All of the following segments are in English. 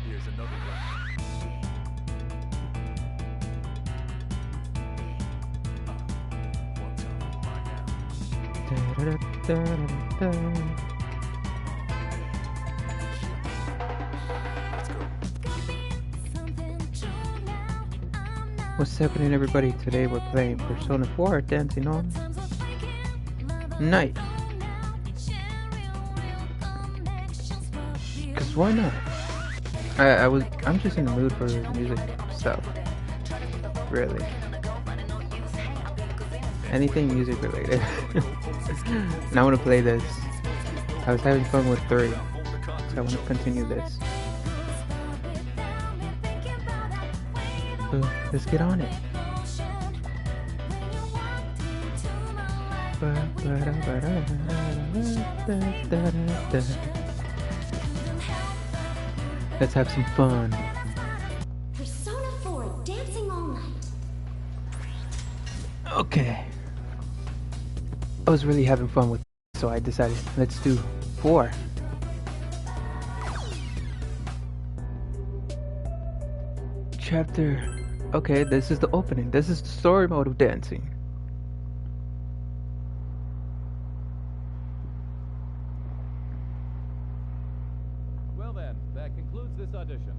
Here's another one. One time, right now. Let's go. What's happening, everybody? Today we're playing Persona 4 Dancing on Night. Cause why not? I'm just in the mood for music stuff. Really. Anything music related. And I want to play this. I was having fun with 3, so I want to continue this. So let's get on it. Let's have some fun. Persona 4 Dancing All Night. Okay. I was really having fun with it, so I decided let's do 4. Chapter. Okay, this is the opening. This is the story mode of dancing. Well then, that concludes this audition.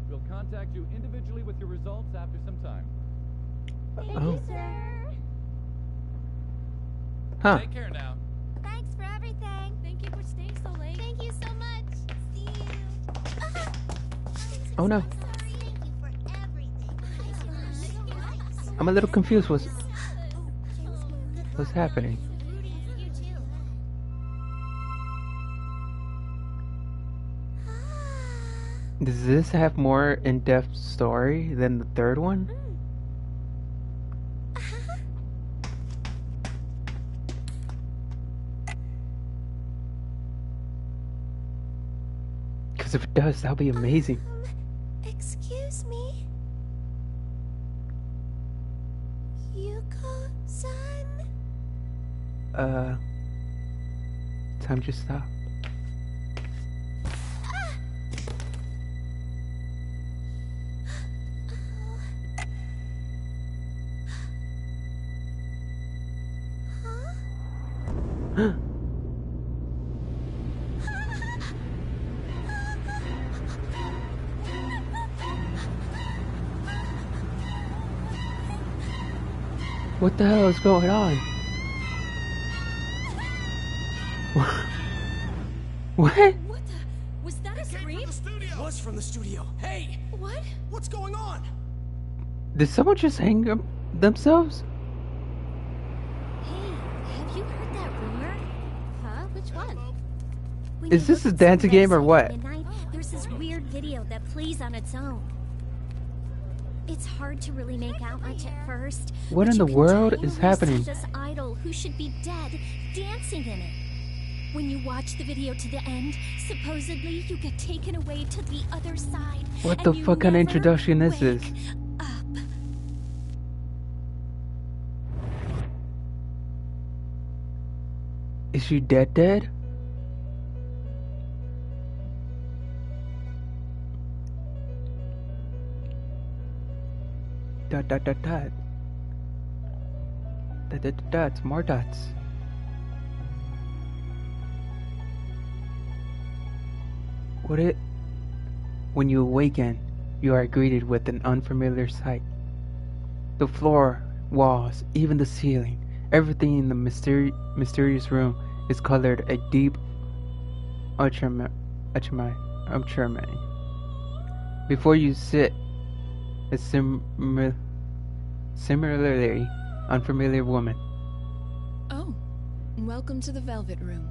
We'll contact you individually with your results after some time. Thank Oh. you, sir. Huh. Take care now. Thanks for everything. Thank you for staying so late. Thank you so much. See you. Oh no. I'm sorry. Thank you for everything. I'm a little confused. What's happening? You too. Does this have more in-depth story than the 3rd one? Because if it does, that'll be amazing. Excuse me. Yuko-san? Time to stop. What the hell is going on? What? What the? Was that a scream? It was from the studio. Hey, What? what's going on? Did someone just hang themselves? Hey, have you heard that rumor? Huh? Which one? When Is you this look a at dancing some game or website what? at midnight, there's this weird video that plays on its own. It's hard to really make out much at first. What but in you the can world totally is happening? see this idol who should be dead dancing in it. When you watch the video to the end, supposedly you get taken away to the other side. What and the you fuck kind of never introduction is wake this? up. Is she dead? Dot. Dots, more dots. When you awaken, you are greeted with an unfamiliar sight. The floor, walls, even the ceiling, everything in the mysterious room is colored a deep ultramarine. Before you sit a similarly unfamiliar woman. Oh, welcome to the Velvet Room.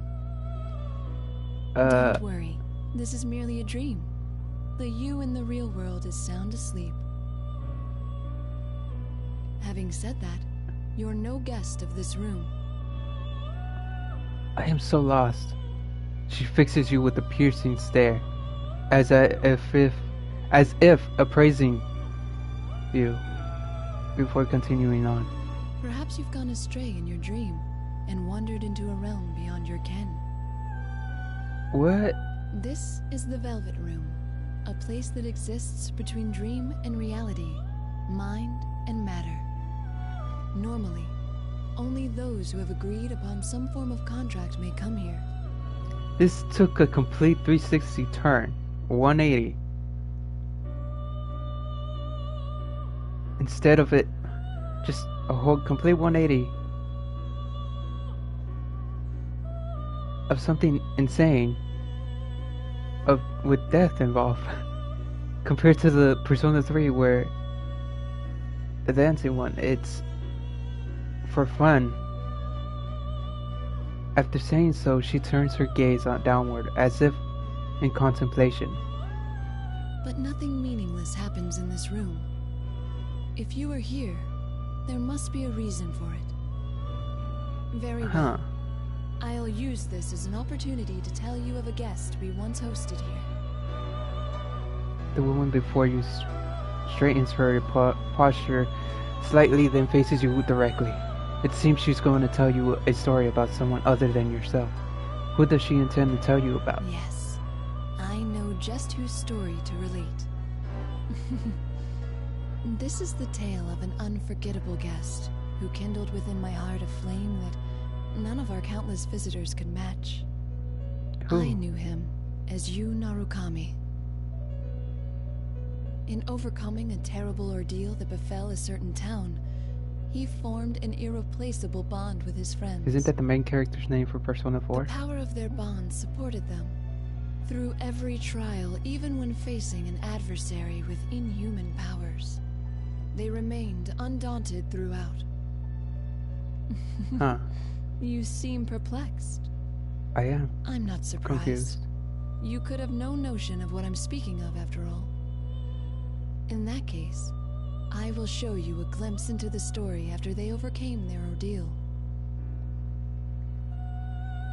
Uh, Don't worry, this is merely a dream. The you in the real world is sound asleep. Having said that, you're no guest of this room. I am so lost. She fixes you with a piercing stare, as if appraising you, before continuing on. Perhaps you've gone astray in your dream. and wandered into a realm beyond your ken. What? This is the Velvet Room, a place that exists between dream and reality, mind and matter. Normally, only those who have agreed upon some form of contract may come here. This took a complete 360 turn. 180. Instead of it, just a whole complete 180 of something insane with death involved. Compared to the Persona 3 where the dancing one, it's for fun. After saying so, she turns her gaze downward as if in contemplation. But nothing meaningless happens in this room. If you are here, there must be a reason for it. Very well. I'll use this as an opportunity to tell you of a guest we once hosted here. The woman before you straightens her posture slightly, then faces you directly. It seems she's going to tell you a story about someone other than yourself. Who does she intend to tell you about? Yes, I know just whose story to relate. This is the tale of an unforgettable guest who kindled within my heart a flame that none of our countless visitors could match. Who? I knew him as Yu Narukami. In overcoming a terrible ordeal that befell a certain town, he formed an irreplaceable bond with his friends. Isn't that the main character's name for Persona 4? The power of their bond supported them through every trial, even when facing an adversary with inhuman powers. They remained undaunted throughout. Huh. You seem perplexed. I am. I'm not surprised. Confused. You could have no notion of what I'm speaking of, after all. In that case, I will show you a glimpse into the story after they overcame their ordeal.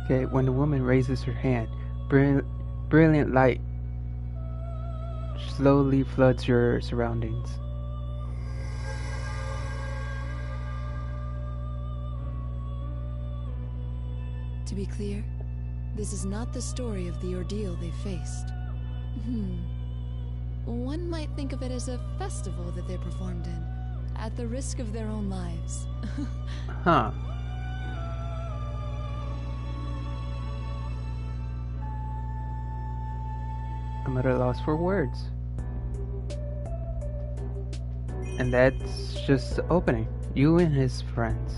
Okay, when the woman raises her hand, brilliant light slowly floods your surroundings. To be clear, this is not the story of the ordeal they faced. One might think of it as a festival that they performed in, at the risk of their own lives. Huh. I'm at a loss for words. And that's just the opening. You and his friends.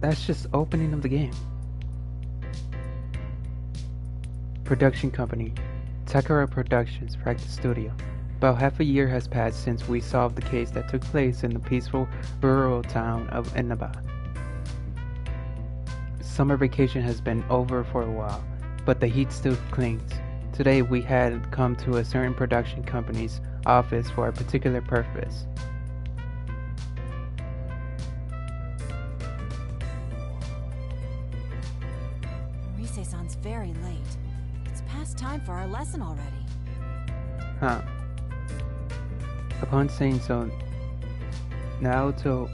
That's just opening of the game. Production company, Takara Productions Practice Studio. About half a year has passed since we solved the case that took place in the peaceful rural town of Inaba. Summer vacation has been over for a while, but the heat still clings. Today we had come to a certain production company's office for a particular purpose. Rise-san's very late. It's past time for our lesson already. Huh. Upon saying so, Naoto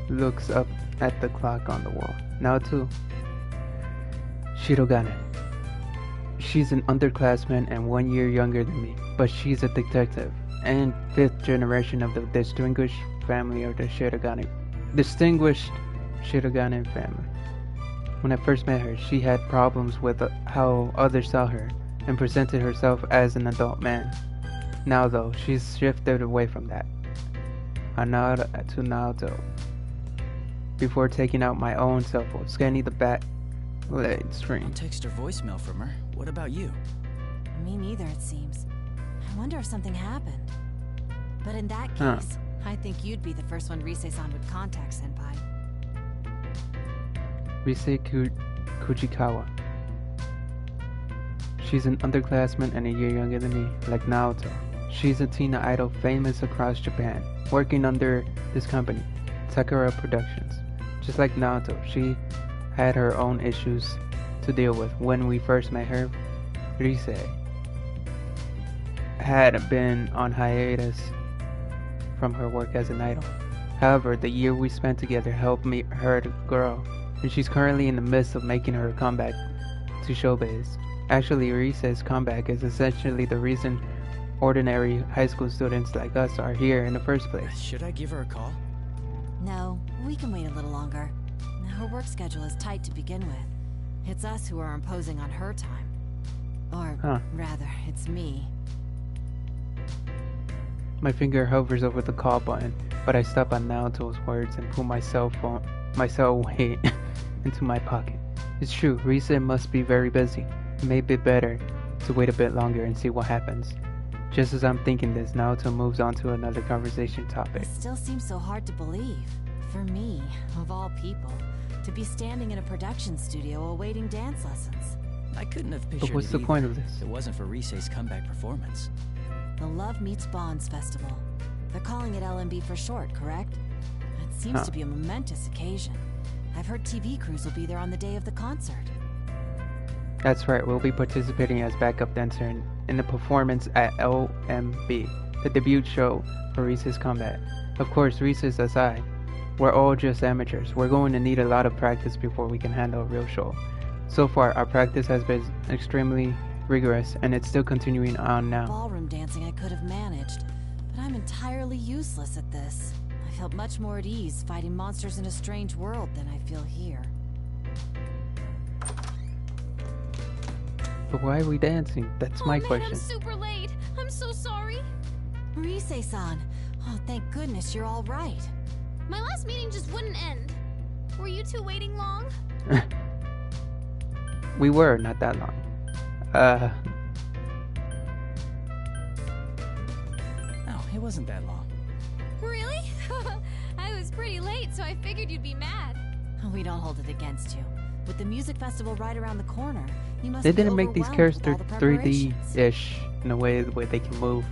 looks up at the clock on the wall. Naoto Shirogane. She's an underclassman and 1 year younger than me, but she's a detective and 5th generation of the distinguished family of the distinguished Shirogane family. When I first met her, she had problems with how others saw her and presented herself as an adult man. Now though, she's shifted away from that. I nod to Naoto before taking out my own cell phone, scanning the backlit screen. I'll text her voicemail from her. What about you? Me neither, it seems. I wonder if something happened. But in that case, I think you'd be the first one Rise-san would contact, Senpai. Rise Kujikawa. She's an underclassman and a year younger than me, like Naoto. She's a teen idol famous across Japan, working under this company, Takara Productions. Just like Naoto, she had her own issues to deal with. When we first met her, Rise had been on hiatus from her work as an idol. However, the year we spent together helped her to grow, and she's currently in the midst of making her comeback to showbiz. Actually, Rise's comeback is essentially the reason ordinary high school students like us are here in the first place. Should I give her a call? No, we can wait a little longer. Her work schedule is tight to begin with. It's us who are imposing on her time. Or, rather, it's me. My finger hovers over the call button, but I stop on Naoto's words and pull my cell away into my pocket. It's true, Rise must be very busy. It may be better to wait a bit longer and see what happens. Just as I'm thinking this, Naoto moves on to another conversation topic. It still seems so hard to believe. For me, of all people, to be standing in a production studio awaiting dance lessons. I couldn't have pictured But what's it the either point of this? if it wasn't for Rise's comeback performance. The Love Meets Bonds Festival. They're calling it LMB for short, correct? It seems to be a momentous occasion. I've heard TV crews will be there on the day of the concert. That's right, we'll be participating as backup dancer in the performance at LMB, the debut show for Rise's comeback. Of course, Rise's aside, we're all just amateurs. We're going to need a lot of practice before we can handle a real show. So far, our practice has been extremely rigorous, and it's still continuing on now. Ballroom dancing I could have managed, but I'm entirely useless at this. I felt much more at ease fighting monsters in a strange world than I feel here. But why are we dancing? That's my question. I'm super late. I'm so sorry. Rise-san, oh thank goodness you're all right. My last meeting just wouldn't end. Were you two waiting long? We were, not that long. No, it wasn't that long. Really? I was pretty late, so I figured you'd be mad. We don't hold it against you. With the music festival right around the corner, you must They be didn't make these overwhelmed with characters all the preparations. 3D-ish in a way where they can move.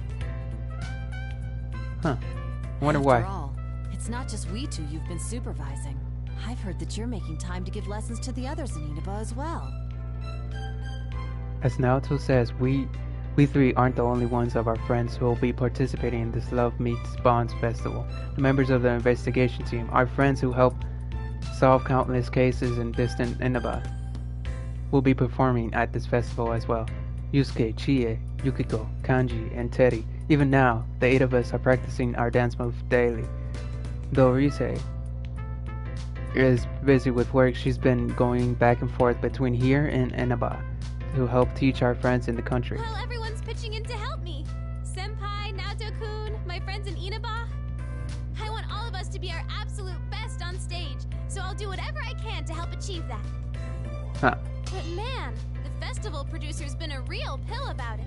Huh. I wonder After why. all, it's not just we two you've been supervising. I've heard that you're making time to give lessons to the others in Inaba as well. As Naoto says, we three aren't the only ones of our friends who will be participating in this Love Meets Bonds festival. The members of the investigation team, our friends who help solve countless cases in distant Inaba, will be performing at this festival as well. Yusuke, Chie, Yukiko, Kanji, and Teddy. Even now, the 8 of us are practicing our dance move daily. Though Rise is busy with work, she's been going back and forth between here and Inaba to help teach our friends in the country. Well, everyone's pitching in to help me. Senpai, Naoto-kun, my friends in Inaba. I want all of us to be our absolute best on stage, so I'll do whatever I can to help achieve that. Huh. But man, the festival producer's been a real pill about it.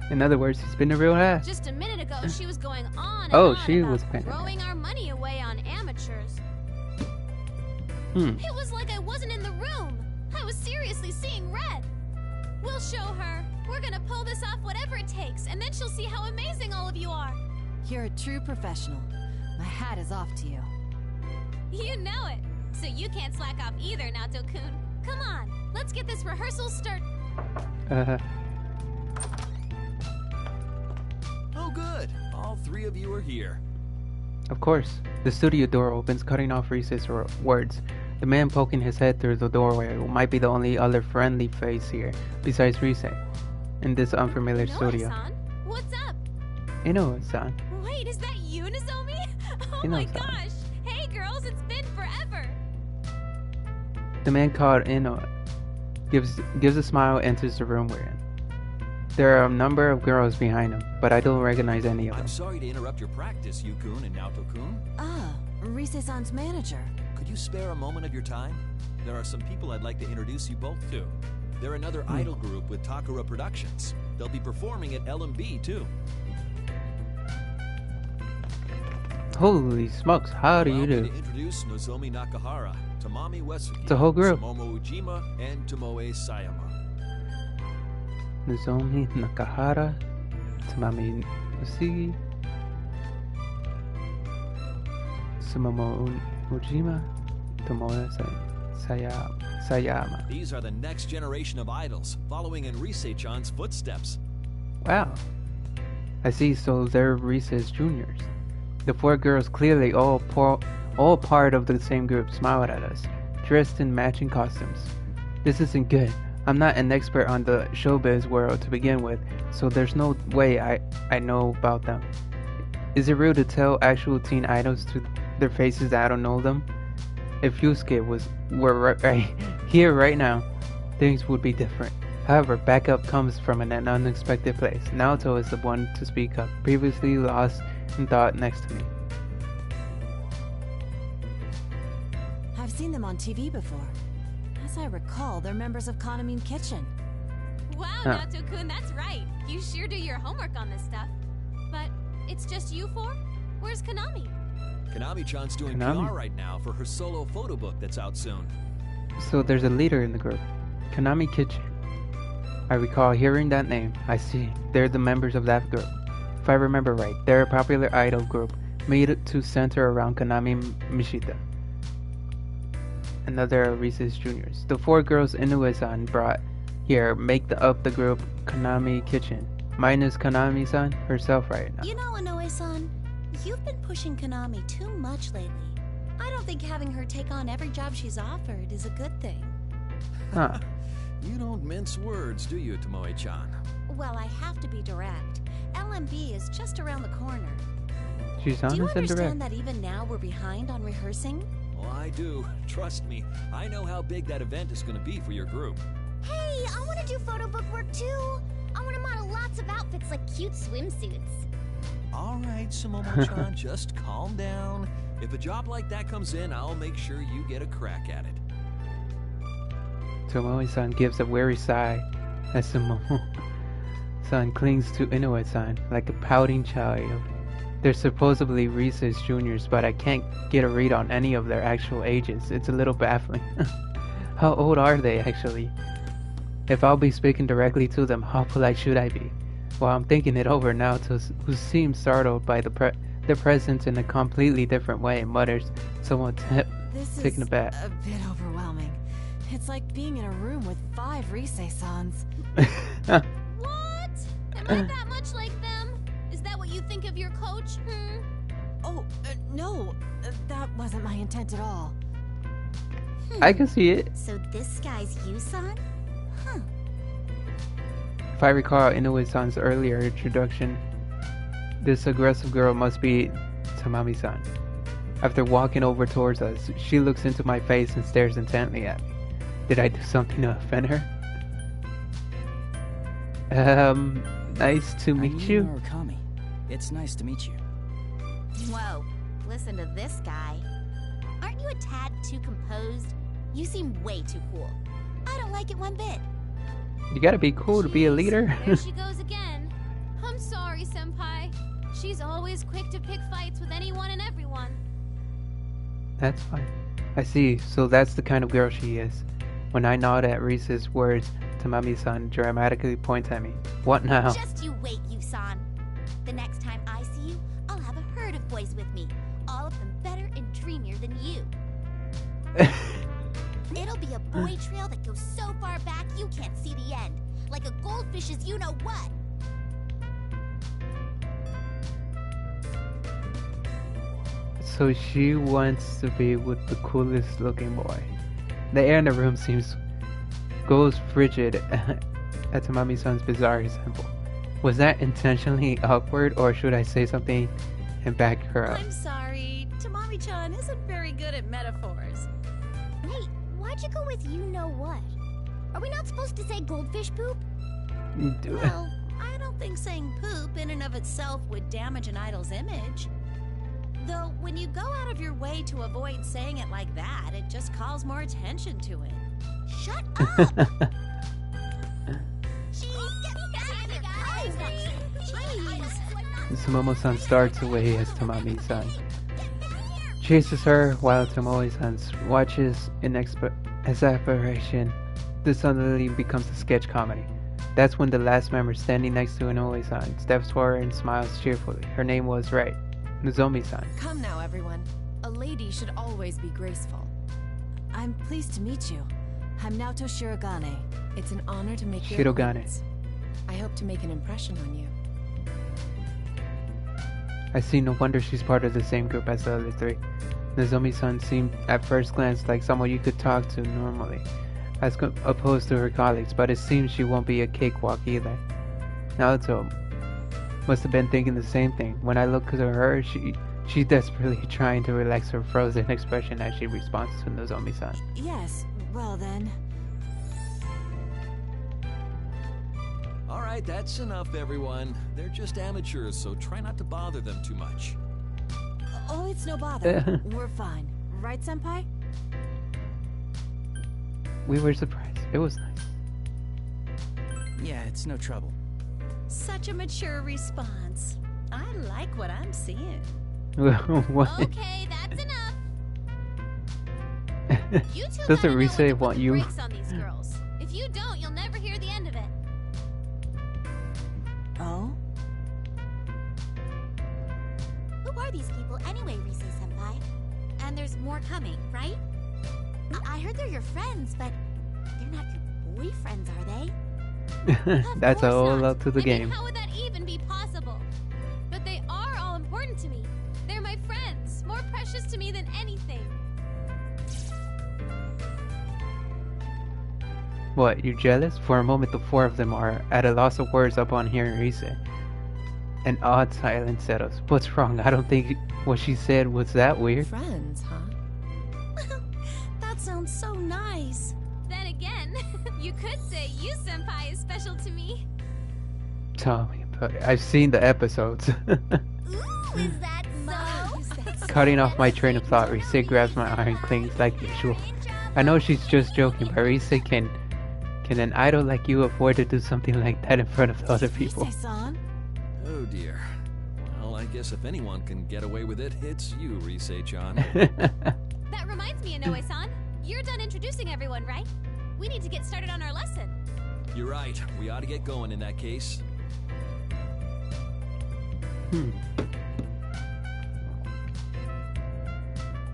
In other words, he's been a real ass. Just a minute ago, she was going on and Oh, on she about was paying throwing our money away on amateurs. Hmm. It was like I wasn't in the room. I was seriously seeing red. We'll show her. We're gonna pull this off whatever it takes, and then she'll see how amazing all of you are. You're a true professional. My hat is off to you. You know it. So you can't slack off either, Naoto-kun. Come on, let's get this rehearsal Oh good, all 3 of you are here. Of course. The studio door opens, cutting off Rise's words. The man poking his head through the doorway might be the only other friendly face here, besides Rise, in this unfamiliar studio. Inoue-san, what's up? Inoue-san. Wait, is that you, Nozomi? Oh Inoue-san. my gosh! Hey girls, it's been forever! The man called Inoue gives a smile and enters the room we're in. There are a number of girls behind him, but I don't recognize any of them. I'm sorry to interrupt your practice, Yu-kun and Naoto-kun. Ah, Rise-san's manager. Could you spare a moment of your time? There are some people I'd like to introduce you both to. They're another idol group with Takara Productions. They'll be performing at LMB too. Holy smokes, how do you Allow me do? to introduce Nozomi Nakahara, Tamami Uesugi, It's a whole group. Tomomo Ujima, and Tomoe Sayama. Nozomi Nakahara, Tamami Uesugi, Sumomo Ujima, Tomoe Sayama. These are the next generation of idols, following in Rise-chan's footsteps. Wow. I see, so they're Reese's juniors. The 4 girls, clearly all part of the same group, smiled at us, dressed in matching costumes. This isn't good. I'm not an expert on the showbiz world to begin with, so there's no way I know about them. Is it rude to tell actual teen idols to their faces that I don't know them? If Yusuke were right here right now, things would be different. However, backup comes from an unexpected place. Naoto is the one to speak up, previously lost in thought next to me. I've seen them on TV before. As I recall, they're members of Konami Kitchen. Wow, Nato-kun, that's right. You sure do your homework on this stuff. But it's just you 4? Where's Konami? Konami-chan's doing PR right now for her solo photo book that's out soon. So there's a leader in the group. Konami Kitchen. I recall hearing that name. I see. They're the members of that group. If I remember right, they're a popular idol group made to center around Konami Mishita. Another Reese's juniors. The 4 girls Inoue-san brought here make up the group Konami Kitchen. Minus Konami-san herself right now. You know, Inoue-san, you've been pushing Konami too much lately. I don't think having her take on every job she's offered is a good thing. Huh. You don't mince words, do you, Tomoe-chan? Well, I have to be direct. LMB is just around the corner. She's honest and direct. Do you and understand that even now we're behind on rehearsing? Well, I do. Trust me. I know how big that event is going to be for your group. Hey, I want to do photo book work too. I want to model lots of outfits like cute swimsuits. All right, Sumomo-chan, just calm down. If a job like that comes in, I'll make sure you get a crack at it. Tomoe-san gives a weary sigh as Sumomo-san clings to Inoue-san like a pouting child. They're supposedly Reese's juniors, but I can't get a read on any of their actual ages. It's a little baffling. How old are they actually? If I'll be speaking directly to them, how polite should I be? Well, I'm thinking it over now, who seems startled by their presence in a completely different way, mutters, somewhat taken aback. This is a bit overwhelming. It's like being in a room with 5 Rise-sans. What? Am I that much like them? Is that what you think of your coach? Oh, no. That wasn't my intent at all. I can see it. So this guy's Yusan? Huh. If I recall Inoue-san's earlier introduction, this aggressive girl must be Tamami-san. After walking over towards us, she looks into my face and stares intently at me. Did I do something to offend her? Nice to meet you. Murakami. It's nice to meet you. Whoa, listen to this guy. Aren't you a tad too composed? You seem way too cool. I don't like it one bit. You gotta be cool to be a leader. There she goes again. I'm sorry, Senpai. She's always quick to pick fights with anyone and everyone. That's fine. I see, so that's the kind of girl she is. When I nod at Reese's words, Tamami-san dramatically points at me. What now? Just you wait, Yusan. The next time I see you, I'll have a herd of boys with me. All of them better and dreamier than you. It'll be a boy trail that goes so far back you can't see the end. Like a goldfish's you-know-what. So she wants to be with the coolest looking boy. The air in the room goes frigid at Tamami-san's bizarre example. Was that intentionally awkward, or should I say something and back her up? I'm sorry. Tamami-chan isn't very good at metaphors. Wait, why'd you go with you-know-what? Are we not supposed to say goldfish poop? Well, I don't think saying poop in and of itself would damage an idol's image. Though, when you go out of your way to avoid saying it like that, it just calls more attention to it. Shut up! Sumomo-san starts away as Tamami-san chases her while Tomoe-san watches in exasperation. This suddenly becomes a sketch comedy. That's when the last member standing next to Inoue-san steps forward and smiles cheerfully. Her name was right. Nozomi-san. Come now, everyone. A lady should always be graceful. I'm pleased to meet you. I'm Naoto Shirogane. It's an honor to make your Shirogane. acquaintance. I hope to make an impression on you. I see, no wonder she's part of the same group as the other three. Nozomi-san seemed at first glance like someone you could talk to normally, as opposed to her colleagues, but it seems she won't be a cakewalk either. Naoto must have been thinking the same thing. When I look at her, she's desperately trying to relax her frozen expression as she responds to Nozomi-san. Yes, well then. Alright, that's enough, everyone. They're just amateurs, so try not to bother them too much. Oh, it's no bother. We're fine. Right, Senpai? We were surprised. It was nice. Yeah, it's no trouble. Such a mature response. I like what I'm seeing. What? Okay, that's enough. You two Doesn't gotta know when Rise to put want the you? brakes on these girls. If you don't, you'll never hear the end of it. Oh? Who are these people anyway, Rise-senpai? And there's more coming, right? I heard they're your friends, but they're not your boyfriends, are they? That's Of course all not. up to the I mean, game. how would that even be possible? But they are all important to me. They're my friends, more precious to me than anything. What, you jealous? For a moment the four of them are at a loss of words upon hearing Rise. An odd silence settles. What's wrong? I don't think what she said was that weird. Friends, huh? That sounds so nice. Then again, you could say you senpai is special to me. Tell me about it. I've seen the episodes. Ooh, is that so? Cutting off my train of thought, Rise grabs my arm and clings like usual. I know she's just joking, but Rise, can an idol like you afford to do something like that in front of the other people? Rise-san? Oh dear. Well, I guess if anyone can get away with it, it's you, Rise-chan. That reminds me, Inoue-san. You're done introducing everyone, right? We need to get started on our lesson. You're right. We ought to get going in that case.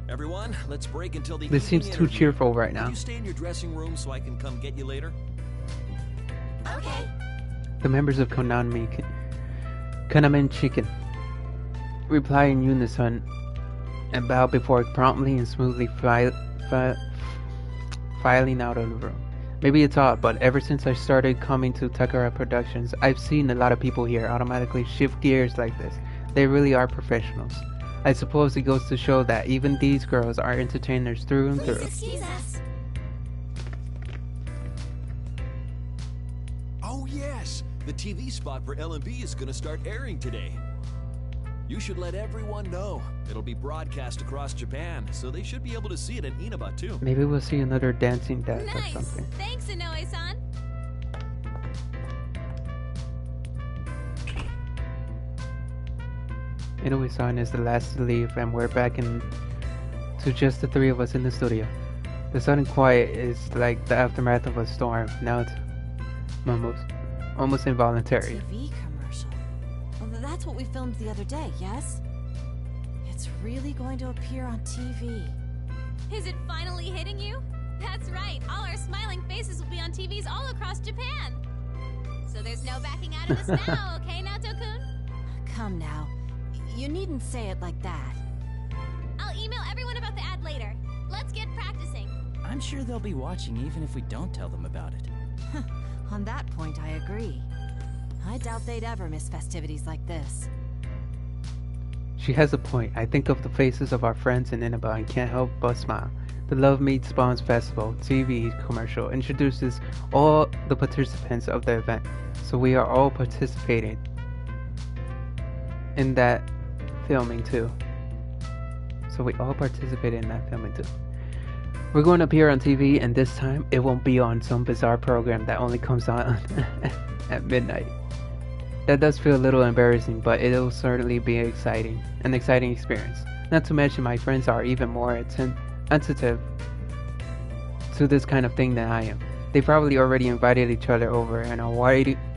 Everyone, let's break until the This evening seems too interview. cheerful right Will now. you stay in your dressing room so I can come get you later? Okay. The members of Kanamen Chicken reply in unison and bow before promptly and smoothly filing out of the room. Maybe it's odd, but ever since I started coming to Takara Productions, I've seen a lot of people here automatically shift gears like this. They really are professionals. I suppose it goes to show that even these girls are entertainers through and Please through. excuse us. Oh yes! The TV spot for LMB is gonna start airing today. You should let everyone know. It'll be broadcast across Japan, so they should be able to see it in Inaba too. Maybe we'll see another dancing death or Nice. something. Thanks, Inoue-san. Inoue-san is the last to leave, and we're back to just the three of us in the studio. The sudden quiet is like the aftermath of a storm. Now it's almost involuntary. TV commercial. Well, that's what we filmed the other day, yes? It's really going to appear on TV. Is it finally hitting you? That's right. All our smiling faces will be on TVs all across Japan. So there's no backing out of this now, okay, Naoto-kun? Come now. You needn't say it like that. I'll email everyone about the ad later. Let's get practicing. I'm sure they'll be watching even if we don't tell them about it. On that point, I agree. I doubt they'd ever miss festivities like this. She has a point. I think of the faces of our friends in Inaba and can't help but smile. The Love Meets Bonds Festival TV commercial introduces all the participants of the event, so we are all participating in that filming too. We're going to appear on TV, and this time it won't be on some bizarre program that only comes on at midnight. That does feel a little embarrassing, but it'll certainly be an exciting experience. Not to mention my friends are even more attentive to this kind of thing than I am. They probably already invited each other over and are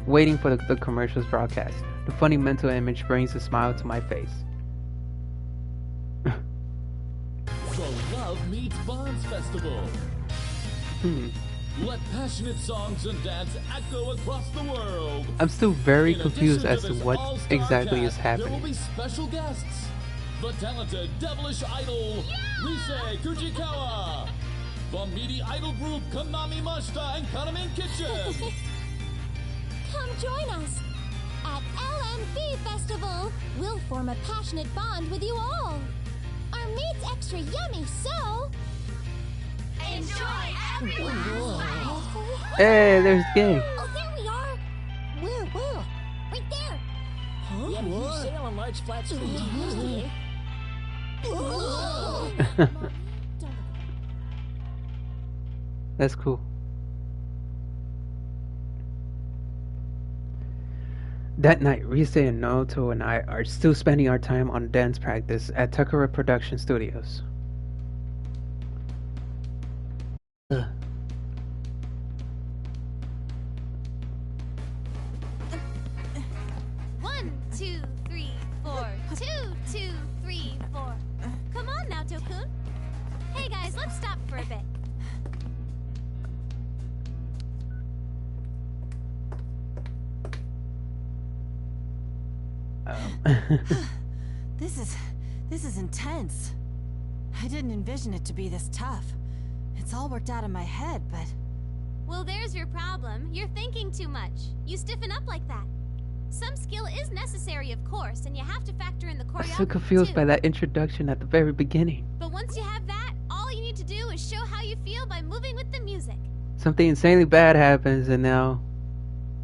waiting for the commercial's broadcast. The funny mental image brings a smile to my face. The Love Meets Bonds Festival. Let passionate songs and dance echo across the world. I'm still very In confused addition as to to this what all-star exactly is cast, There will happening. be special guests. The talented devilish idol, Rise Kujikawa. The meaty idol group, Konami Mashita and Kanamin Kitchen. Come join us at LMB Festival. We'll form a passionate bond with you all. Our meat's extra yummy, so enjoy everyone. Hey, there's Gay. Oh, there we are. Where? Right there. We have a huge sale on large flat screen TVs today. That's cool. That night, Rise and Naoto and I are still spending our time on dance practice at Takara Production Studios. Ugh. One, 2, 3, 4. 2, 2, 3, 4. Come on now, Tokun. Hey guys, let's stop for a bit. This is intense. I didn't envision it to be this tough. It's all worked out in my head, but... Well, there's your problem. You're thinking too much. You stiffen up like that. Some skill is necessary, of course, and you have to factor in the choreography I'm so confused too. by that introduction at the very beginning. But once you have that, all you need to do is show how you feel by moving with the music. Something insanely bad happens, and now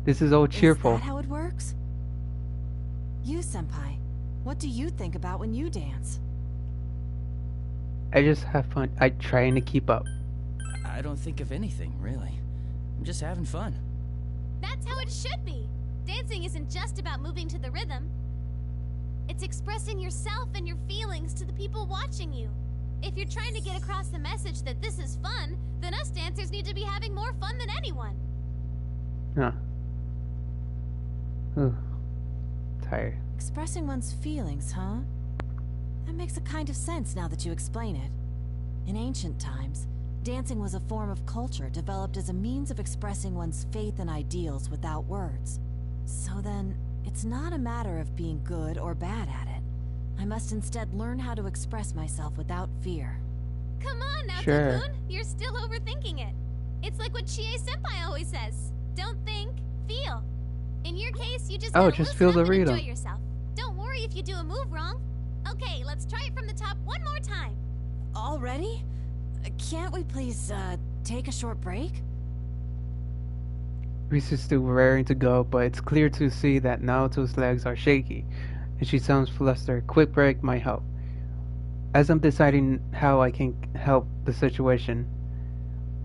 this is all cheerful. Is that how it works? You, Senpai, what do you think about when you dance? I just have fun. I'm trying to keep up. I don't think of anything, really. I'm just having fun. That's how it should be. Dancing isn't just about moving to the rhythm. It's expressing yourself and your feelings to the people watching you. If you're trying to get across the message that this is fun, then us dancers need to be having more fun than anyone. Huh. Ugh. Tired. Expressing one's feelings, huh? That makes a kind of sense now that you explain it. In ancient times, dancing was a form of culture developed as a means of expressing one's faith and ideals without words. So then, it's not a matter of being good or bad at it. I must instead learn how to express myself without fear. Come on now, Sure. Tokun. You're still overthinking it. It's like what Chie-senpai always says. Don't think, feel. In your case, you just gotta just loosen feel up the and rhythm. enjoy yourself. Don't worry if you do a move wrong. Okay, let's try it from the top one more time. Already? Can't we please, take a short break? Reese is still raring to go, but it's clear to see that Naoto's legs are shaky, and she sounds flustered. Quick break might help. As I'm deciding how I can help the situation,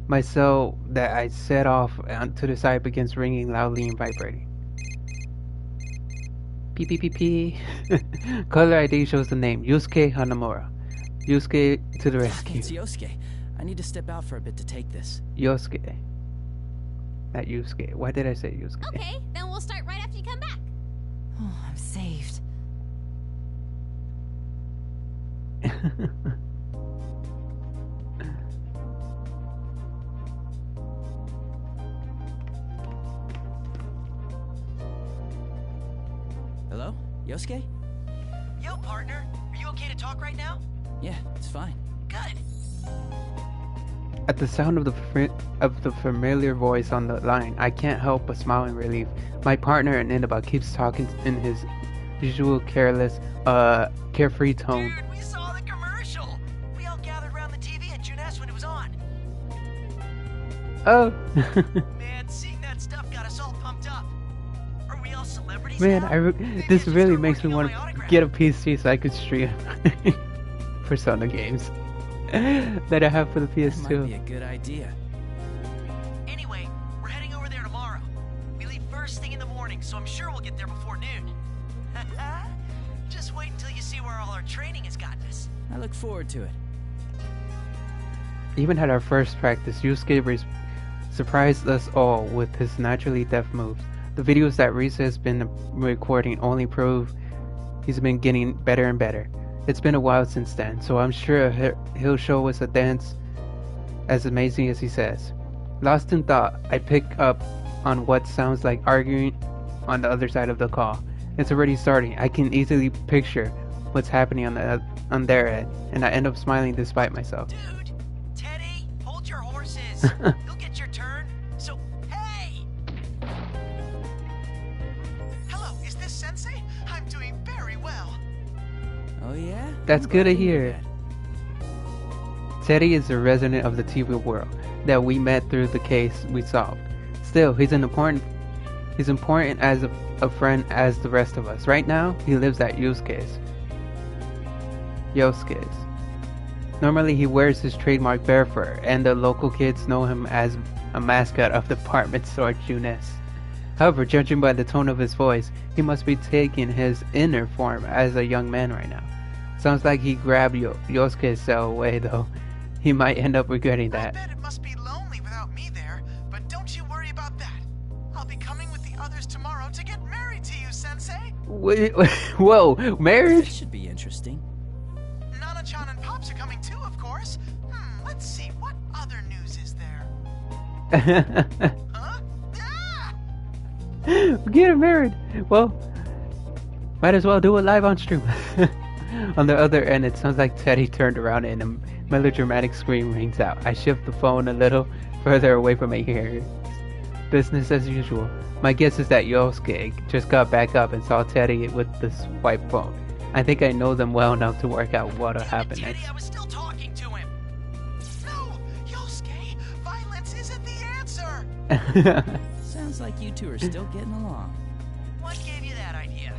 my cell that I set off to the side begins ringing loudly and vibrating. Beep beep beep beep. Caller ID shows the name Yusuke Hanamura. Yusuke to the rescue. It's Yosuke. I need to step out for a bit to take this. Yosuke. Not Yusuke. Why did I say Yusuke? Okay, then we'll start right after you come back. Oh, I'm saved. Hello? Yosuke? Yo, partner. Are you okay to talk right now? Yeah, it's fine. Good. At the sound of the familiar voice on the line, I can't help but smile in relief. My partner in Inaba keeps talking in his usual careless, carefree tone. Dude, we saw the commercial. We all gathered around the TV at Junes when it was on. Oh. Man, seeing that stuff got us all pumped up. Are we all celebrities Man, now? this really makes me want to get a PC so I could stream Persona games that I have for the That might be PS2. a good idea. Anyway, we're heading over there tomorrow. We leave first thing in the morning, so I'm sure we'll get there before noon. Just wait until you see where all our training has gotten us. I look forward to it. Even at our first practice, Yusuke surprised us all with his naturally deft moves. The videos that Risa has been recording only prove he's been getting better and better. It's been a while since then, so I'm sure he'll show us a dance as amazing as he says. Lost in thought, I pick up on what sounds like arguing on the other side of the call. It's already starting. I can easily picture what's happening on their end, and I end up smiling despite myself. Dude! Teddy! Hold your horses! You'll get your turn! So, hey! Hello, is this Sensei? I'm doing very well. Oh yeah? That's good to hear. Teddy is a resident of the TV world that we met through the case we solved. Still, he's important as a friend as the rest of us. Right now, he lives at Yosuke's. Normally, he wears his trademark bear fur, and the local kids know him as a mascot of department store Junes. However, judging by the tone of his voice, he must be taking his inner form as a young man right now. Sounds like he grabbed Yosuke's cell away, though. He might end up regretting that. I bet it must be lonely without me there, but don't you worry about that. I'll be coming with the others tomorrow to get married to you, Sensei. Whoa, marriage? That should be interesting. Nana-chan and Pops are coming too, of course. Let's see, what other news is there? Huh? Ah! We're getting married. Well, might as well do it live on stream. On the other end, it sounds like Teddy turned around and a melodramatic scream rings out. I shift the phone a little further away from my ears. Business as usual. My guess is that Yosuke just got back up and saw Teddy with the swipe phone. I think I know them well enough to work out what'll happen Teddy, next. I was still talking to him. No, Yosuke, violence isn't the answer. Sounds like you two are still getting along. What gave you that idea?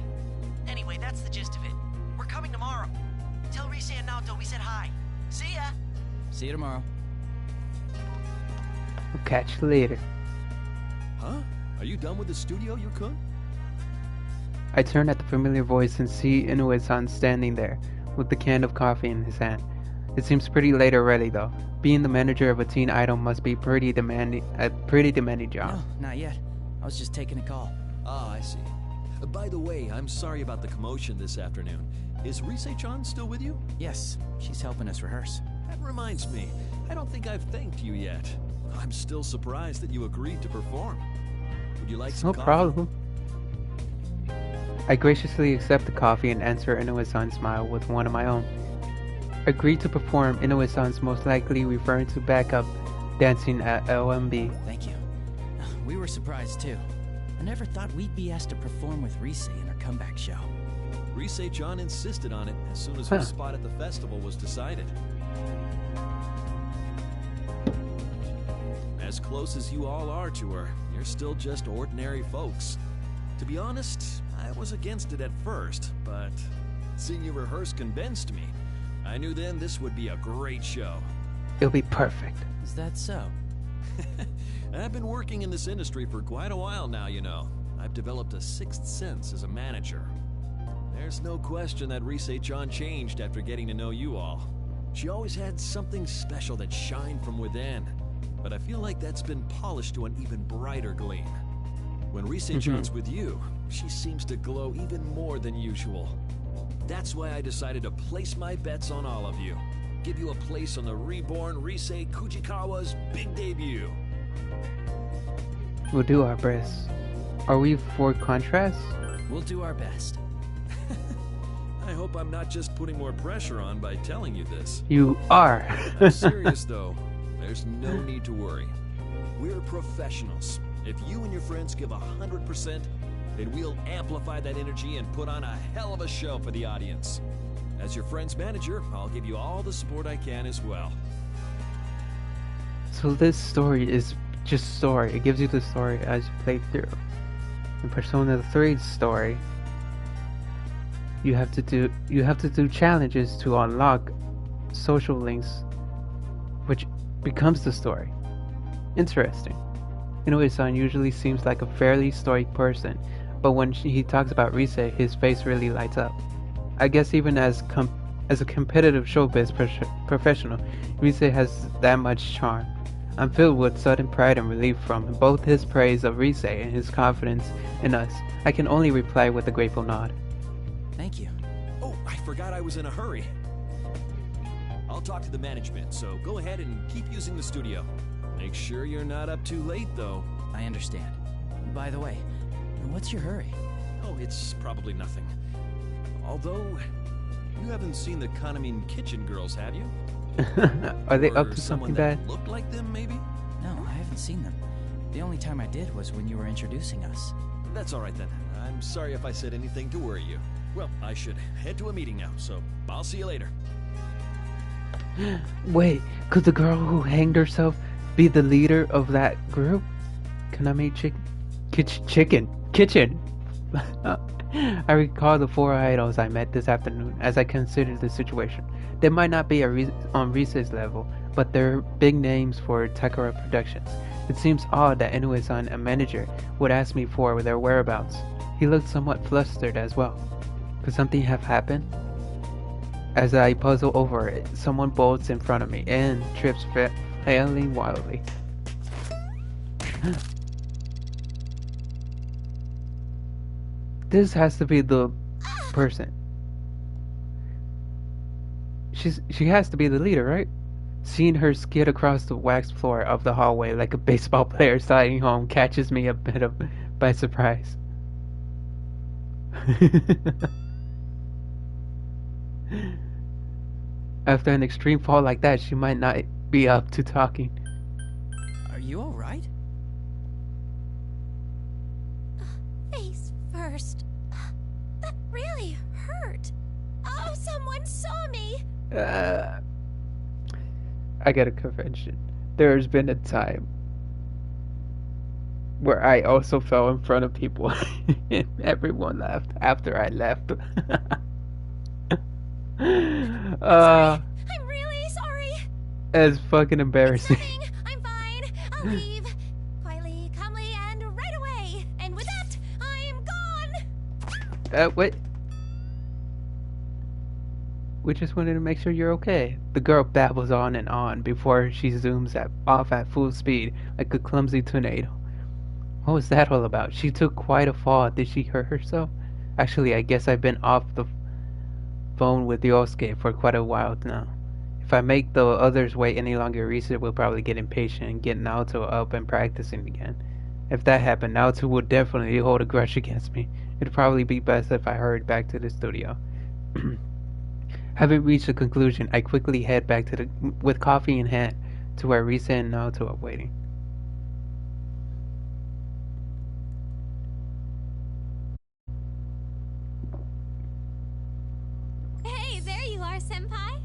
Anyway, that's the gist of it. We're coming tomorrow. Tell Rise and Naoto we said hi. See ya! See you tomorrow. We'll catch you later. Huh? Are you done with the studio, Yukun? I turn at the familiar voice and see Inoue-san standing there with the can of coffee in his hand. It seems pretty late already, though. Being the manager of a teen idol must be a pretty demanding job. No, not yet. I was just taking a call. Ah, I see. By the way, I'm sorry about the commotion this afternoon. Is Rise-chan still with you? Yes, she's helping us rehearse. That reminds me, I don't think I've thanked you yet. I'm still surprised that you agreed to perform. Would you like some coffee? No problem. I graciously accept the coffee and answer Inoue-san's smile with one of my own. Agreed to perform, Inoue-san's most likely referring to backup dancing at LMB. Thank you. We were surprised too. I never thought we'd be asked to perform with Rise in her comeback show. Rise-chan insisted on it as soon as her spot at the festival was decided. As close as you all are to her, you're still just ordinary folks. To be honest, I was against it at first, but seeing you rehearse convinced me. I knew then this would be a great show. It'll be perfect. Is that so? I've been working in this industry for quite a while now, you know. I've developed a sixth sense as a manager. There's no question that Rise-chan changed after getting to know you all. She always had something special that shined from within, but I feel like that's been polished to an even brighter gleam. When Rise-chan's with you, she seems to glow even more than usual. That's why I decided to place my bets on all of you. Give you a place on the reborn Rise Kujikawa's big debut. We'll do our best. Are we for contrast? We'll do our best. I hope I'm not just putting more pressure on by telling you this. You are. I'm serious though. There's no need to worry. We're professionals. If you and your friends give 100%, then we'll amplify that energy and put on a hell of a show for the audience. As your friend's manager, I'll give you all the support I can as well. So this story is just story. It gives you the story as you play through. In Persona 3's story, you have to do challenges to unlock social links, which becomes the story. Interesting. Inoue-san usually seems like a fairly stoic person, but when he talks about Rise, his face really lights up. I guess even as a competitive showbiz professional, Rise has that much charm. I'm filled with sudden pride and relief from both his praise of Rise and his confidence in us. I can only reply with a grateful nod. Thank you. Oh, I forgot I was in a hurry. I'll talk to the management, so go ahead and keep using the studio. Make sure you're not up too late, though. I understand. By the way, what's your hurry? Oh, it's probably nothing. Although, you haven't seen the Kanamin Kitchen girls, have you? Are they Or up to someone something that bad? looked like them, maybe? No, I haven't seen them. The only time I did was when you were introducing us. That's all right then. I'm sorry if I said anything to worry you. Well, I should head to a meeting now, so I'll see you later. Wait, could the girl who hanged herself be the leader of that group? Kanami Kitchen. I recall the 4 idols I met this afternoon as I considered the situation. They might not be on Rise's level, but they're big names for Takara Productions. It seems odd that Inoue-san, a manager, would ask me for their whereabouts. He looked somewhat flustered as well. Could something have happened? As I puzzle over it, someone bolts in front of me and trips flailing wildly. This has to be the person. She has to be the leader, right? Seeing her skid across the waxed floor of the hallway like a baseball player sliding home catches me a bit by surprise. After an extreme fall like that, she might not be up to talking. Are you alright? Face first. That really hurt. Oh, someone saw me. I got a confession. There's been a time where I also fell in front of people and everyone laughed after I left. Sorry. I'm really sorry. It's fucking embarrassing. I'm fine. I'll leave. Quietly, calmly, and right away. And with that, I'm gone. What? We just wanted to make sure you're okay. The girl babbles on and on before she zooms off at full speed like a clumsy tornado. What was that all about? She took quite a fall. Did she hurt herself? Actually, I guess I've been off the phone with Yosuke for quite a while now. If I make the others wait any longer, Risa will probably get impatient and get Naoto up and practicing again. If that happened, Naoto would definitely hold a grudge against me. It'd probably be best if I hurried back to the studio. Having reached a conclusion, I quickly head back to with coffee in hand to where Risa and Naoto are waiting. Hey, there you are, Senpai.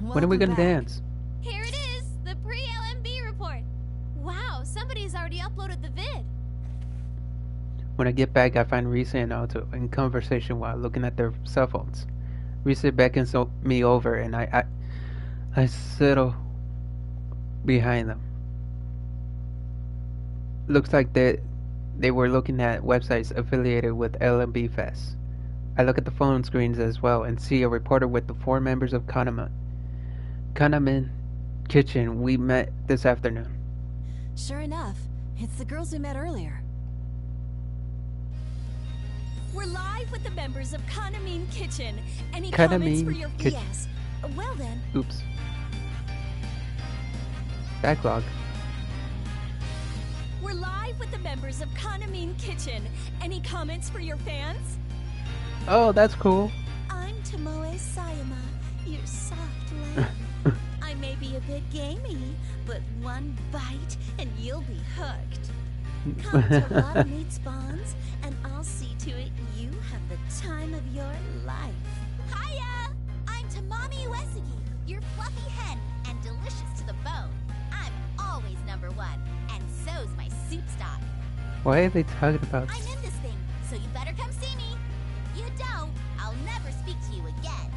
When are we gonna dance? Here it is, the pre-LMB report. Wow, somebody's already uploaded the vid. When I get back, I find Risa and Naoto in conversation while looking at their cell phones. Risa beckons me over and I settle behind them. Looks like they were looking at websites affiliated with LMB Fest. I look at the phone screens as well and see a reporter with the 4 members of Kanamin Kitchen we met this afternoon. Sure enough, it's the girls we met earlier. We're live with the members of Kanamin Kitchen. Any Kanamin comments for your Kitchen. Yes. Well then. Oops. Backlog. We're live with the members of Kanamin Kitchen. Any comments for your fans? Oh, that's cool. I'm Tomoe Sayama, your soft lamb. I may be a bit gamey, but one bite and you'll be hooked. Come to Love Meets Bonds, and I'll see to it you have the time of your life. Hiya! I'm Tamami Uesigi, your fluffy hen and delicious to the bone. I'm always number 1, and so's my soup stock. Why are they talking about? I'm in this thing, so you better come see me. If you don't, I'll never speak to you again.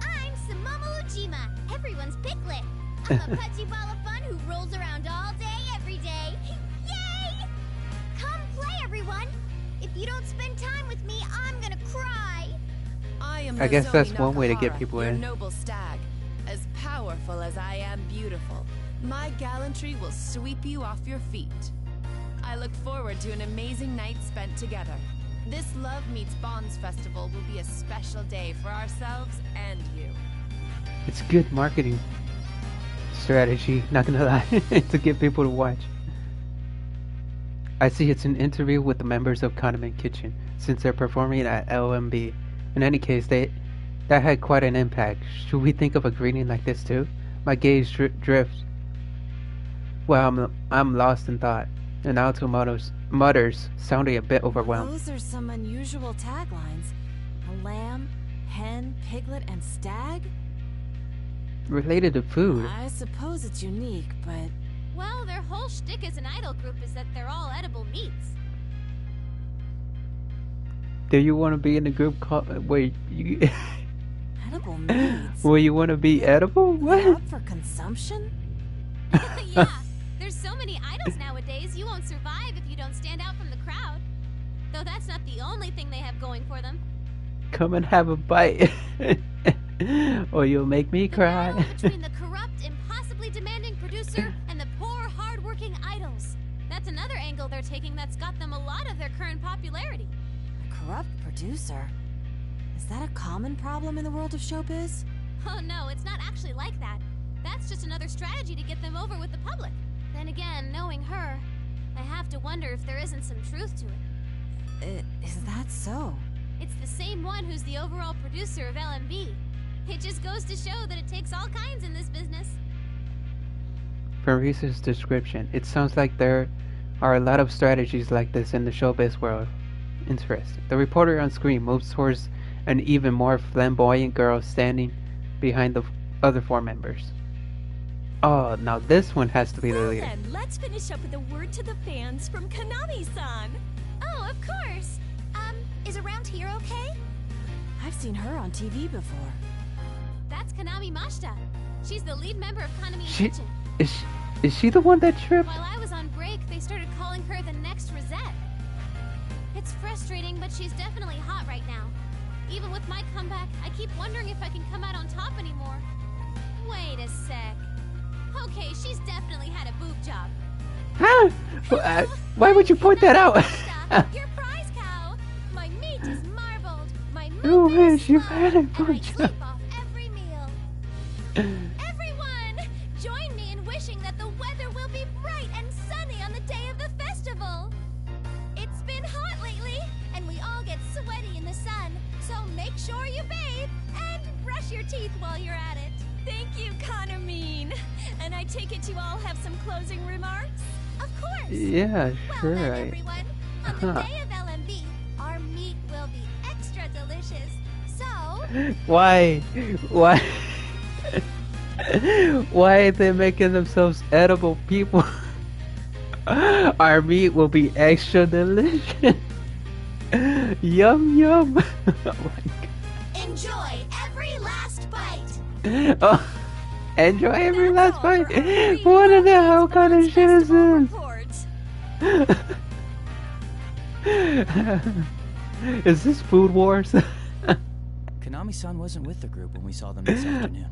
I'm Sumomo Ujima, everyone's piglet. I'm a pudgy ball of fun who rolls around all day, every day. Yay! Come play, everyone. If you don't spend time with me, I'm gonna cry. I guess that's one way to get people your in. noble stag, as powerful as I am beautiful. My gallantry will sweep you off your feet. I look forward to an amazing night spent together. This Love Meets Bonds festival will be a special day for ourselves and you. It's good marketing strategy, not gonna lie, to get people to watch. I see it's an interview with the members of Condiment Kitchen, since they're performing at LMB. In any case, that had quite an impact. Should we think of a greeting like this too? My gaze drifts. Well, I'm lost in thought. And Alto mutters, sounding a bit overwhelmed. Those are some unusual taglines. A lamb, hen, piglet, and stag? Related to food. I suppose it's unique, but... Well, their whole shtick as an idol group is that they're all edible meats. Do you want to be in a group called... Wait, you... Edible meats? Well, you want to be edible? What? Up for consumption? Yeah, there's so many idols nowadays, you won't survive if you don't stand out from the crowd. Though that's not the only thing they have going for them. Come and have a bite. Or you'll make me cry. Between the corrupt, impossibly demanding producer and the poor, hard-working idols. That's another angle they're taking that's got them a lot of their current popularity. A corrupt producer? Is that a common problem in the world of showbiz? Oh no, it's not actually like that. That's just another strategy to get them over with the public. Then again, knowing her, I have to wonder if there isn't some truth to it. Is that so? It's the same one who's the overall producer of LMB. It just goes to show that it takes all kinds in this business. From Reese's description, it sounds like there are a lot of strategies like this in the showbiz world. Interesting. The reporter on screen moves towards an even more flamboyant girl standing behind the other four members. Oh, now this one has to be the leader. Then let's finish up with a word to the fans from Konami-san. Oh, of course. Is around here okay? I've seen her on TV before. That's Konami Mashita. She's the lead member of Condiment Kitchen. Is she the one that tripped? While I was on break, they started calling her the next Rosette. It's frustrating, but she's definitely hot right now. Even with my comeback, I keep wondering if I can come out on top anymore. Wait a sec. Okay, she's definitely had a boob job. Huh? Why would you point that out? Your prize cow! My meat is marbled. My Oh milk man, is she small, had a and I boob job. sleep off every meal. Everyone, join me in wishing that the weather will be bright and sunny on the day of the festival. It's been hot lately, and we all get sweaty in the sun, so make sure you bathe and brush your teeth while you're at it. Thank you, Konami. And I take it you all have some closing remarks? Of course. Yeah, sure. Well then, everyone, on the day of LMB, our meat will be extra delicious. So... Why? Why are they making themselves edible people? Our meat will be extra delicious. Yum yum. Oh my God. Enjoy every last bite. Oh, enjoy every last bite. What the hell kind of shit is this? Is this Food Wars? Konami-san wasn't with the group when we saw them this afternoon.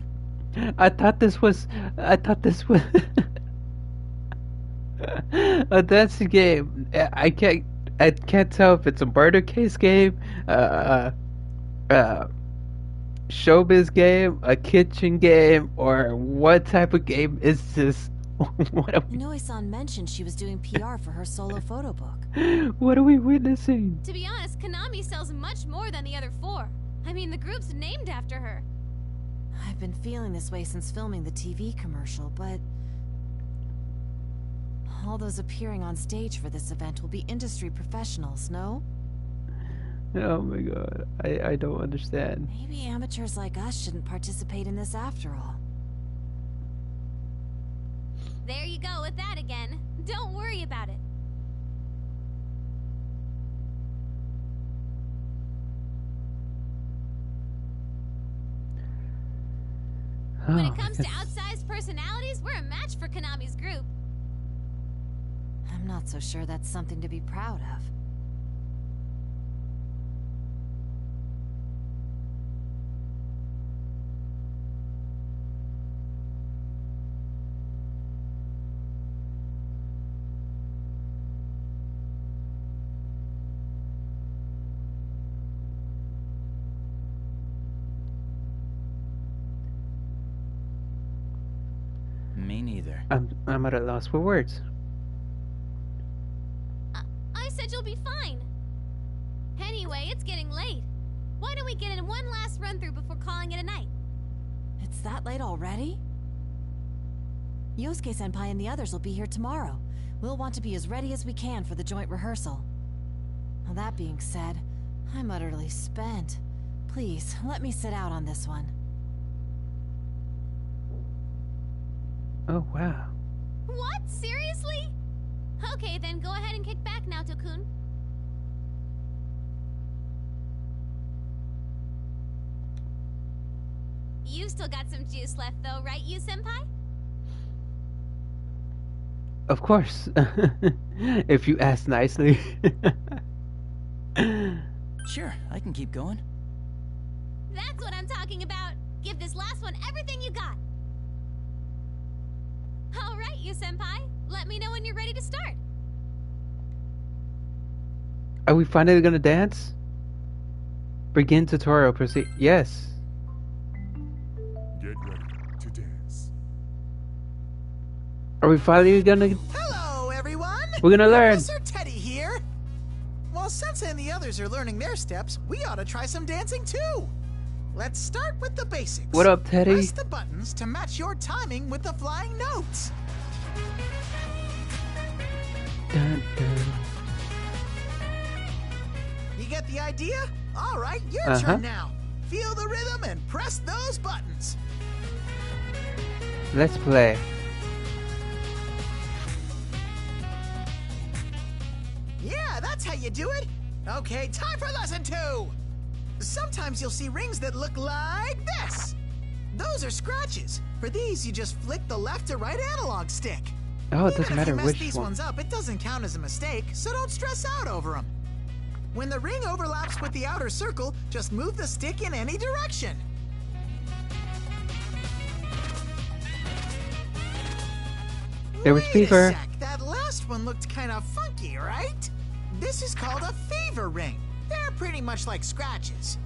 I thought this was a dancing game. I can't tell if it's a murder case game, showbiz game, a kitchen game, or what type of game is this? What are Inoue-san mentioned she was doing PR for her solo photo book. What are we witnessing? To be honest, Konami sells much more than the other four. I mean, the group's named after her. I've been feeling this way since filming the TV commercial, but... all those appearing on stage for this event will be industry professionals, no? Oh my God, I don't understand. Maybe amateurs like us shouldn't participate in this after all. There you go with that again. Don't worry about it. When it comes to outsized personalities, we're a match for Konami's group. I'm not so sure that's something to be proud of. Me neither. I'm at a loss for words. I said you'll be fine. Anyway, it's getting late. Why don't we get in one last run-through before calling it a night? It's that late already? Yosuke-senpai and the others will be here tomorrow. We'll want to be as ready as we can for the joint rehearsal. Now, that being said, I'm utterly spent. Please, let me sit out on this one. Oh, wow. What? Seriously? Okay, then go ahead and kick back, Naoto-kun. You've still got some juice left though, right, you senpai? Of course. If you ask nicely. Sure, I can keep going. That's what I'm talking about. Give this last one everything you got. All right, you senpai. Let me know when you're ready to start. Are we finally gonna dance? Begin tutorial, proceed. Yes. Get ready to dance. Are we finally gonna... Hello, everyone! We're gonna learn. Professor Teddy here. While Sensei and the others are learning their steps, we ought to try some dancing too. Let's start with the basics. What up, Teddy? Press the buttons to match your timing with the flying notes. Dun, dun. You get the idea? All right, your turn now. Feel the rhythm and press those buttons. Let's play. Yeah, that's how you do it. Okay, time for lesson 2. Sometimes you'll see rings that look like this. Those are scratches. For these, you just flick the left to right analog stick. Oh, it doesn't matter If you mess which these one. ones up, it doesn't count as a mistake, so don't stress out over them. When the ring overlaps with the outer circle, just move the stick in any direction. There was Wait fever. a sec, that last one looked kind of funky, right? This is called a fever ring. They're pretty much like scratches.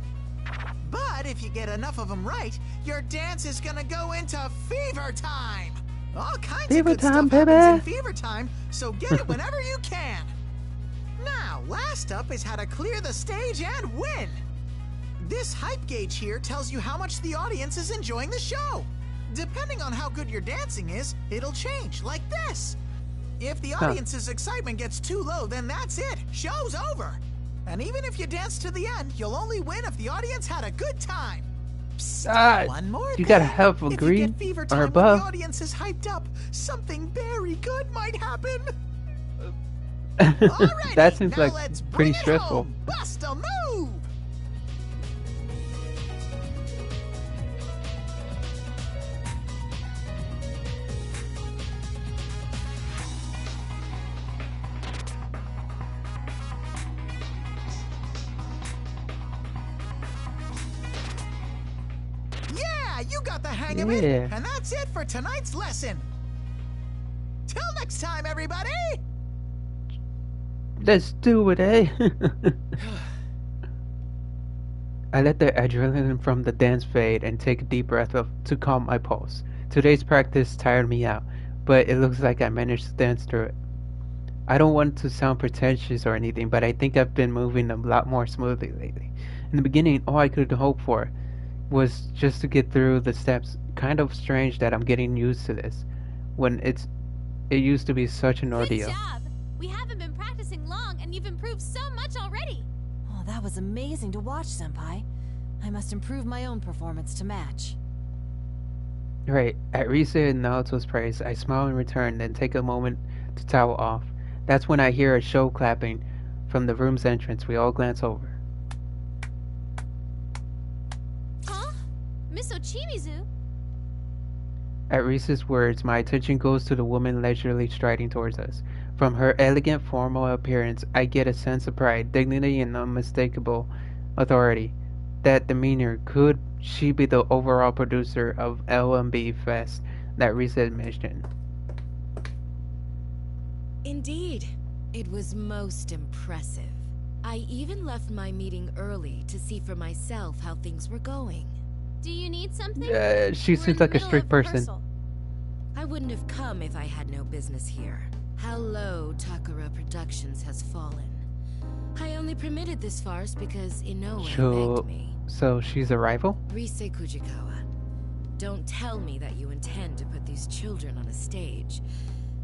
But if you get enough of them right, your dance is gonna go into fever time. All kinds Fever of good time, stuff happens in baby. fever time, so get it whenever you can. Now, last up is how to clear the stage and win. This hype gauge here tells you how much the audience is enjoying the show. Depending on how good your dancing is, it'll change, like this. If the audience's excitement gets too low, then that's it. Show's over. And even if you dance to the end, you'll only win if the audience had a good time. Psst, one more You gotta thing. have a If you green get fever or time when above. the audience is hyped up, something very good might happen. That seems now like let's pretty bring it stressful. home. Bust a move! Yeah, you got the hang of it. Yeah. And that's it for tonight's lesson. Till next time, everybody! Let's do it, eh? I let the adrenaline from the dance fade and take a deep breath to calm my pulse. Today's practice tired me out, but it looks like I managed to dance through it. I don't want to sound pretentious or anything, but I think I've been moving a lot more smoothly lately. In the beginning, all I could hope for was just to get through the steps. Kind of strange that I'm getting used to this, when it used to be such an ordeal. Good job! We haven't been practicing long, and you've improved so much already. Oh, that was amazing to watch, Senpai. I must improve my own performance to match. Right, at Rise and Naoto's praise, I smile in return, then take a moment to towel off. That's when I hear a show clapping from the room's entrance. We all glance over. Huh? Miss Ochimizu? At Rise's words, my attention goes to the woman leisurely striding towards us. From her elegant, formal appearance, I get a sense of pride, dignity, and unmistakable authority. That demeanor, could she be the overall producer of LMB Fest that Rise had mentioned? Indeed, it was most impressive. I even left my meeting early to see for myself how things were going. Do you need something? She seems like a strict person. I wouldn't have come if I had no business here. How low Takara Productions has fallen. I only permitted this farce because Inoue begged me. So she's a rival? Rise Kujikawa, don't tell me that you intend to put these children on a stage.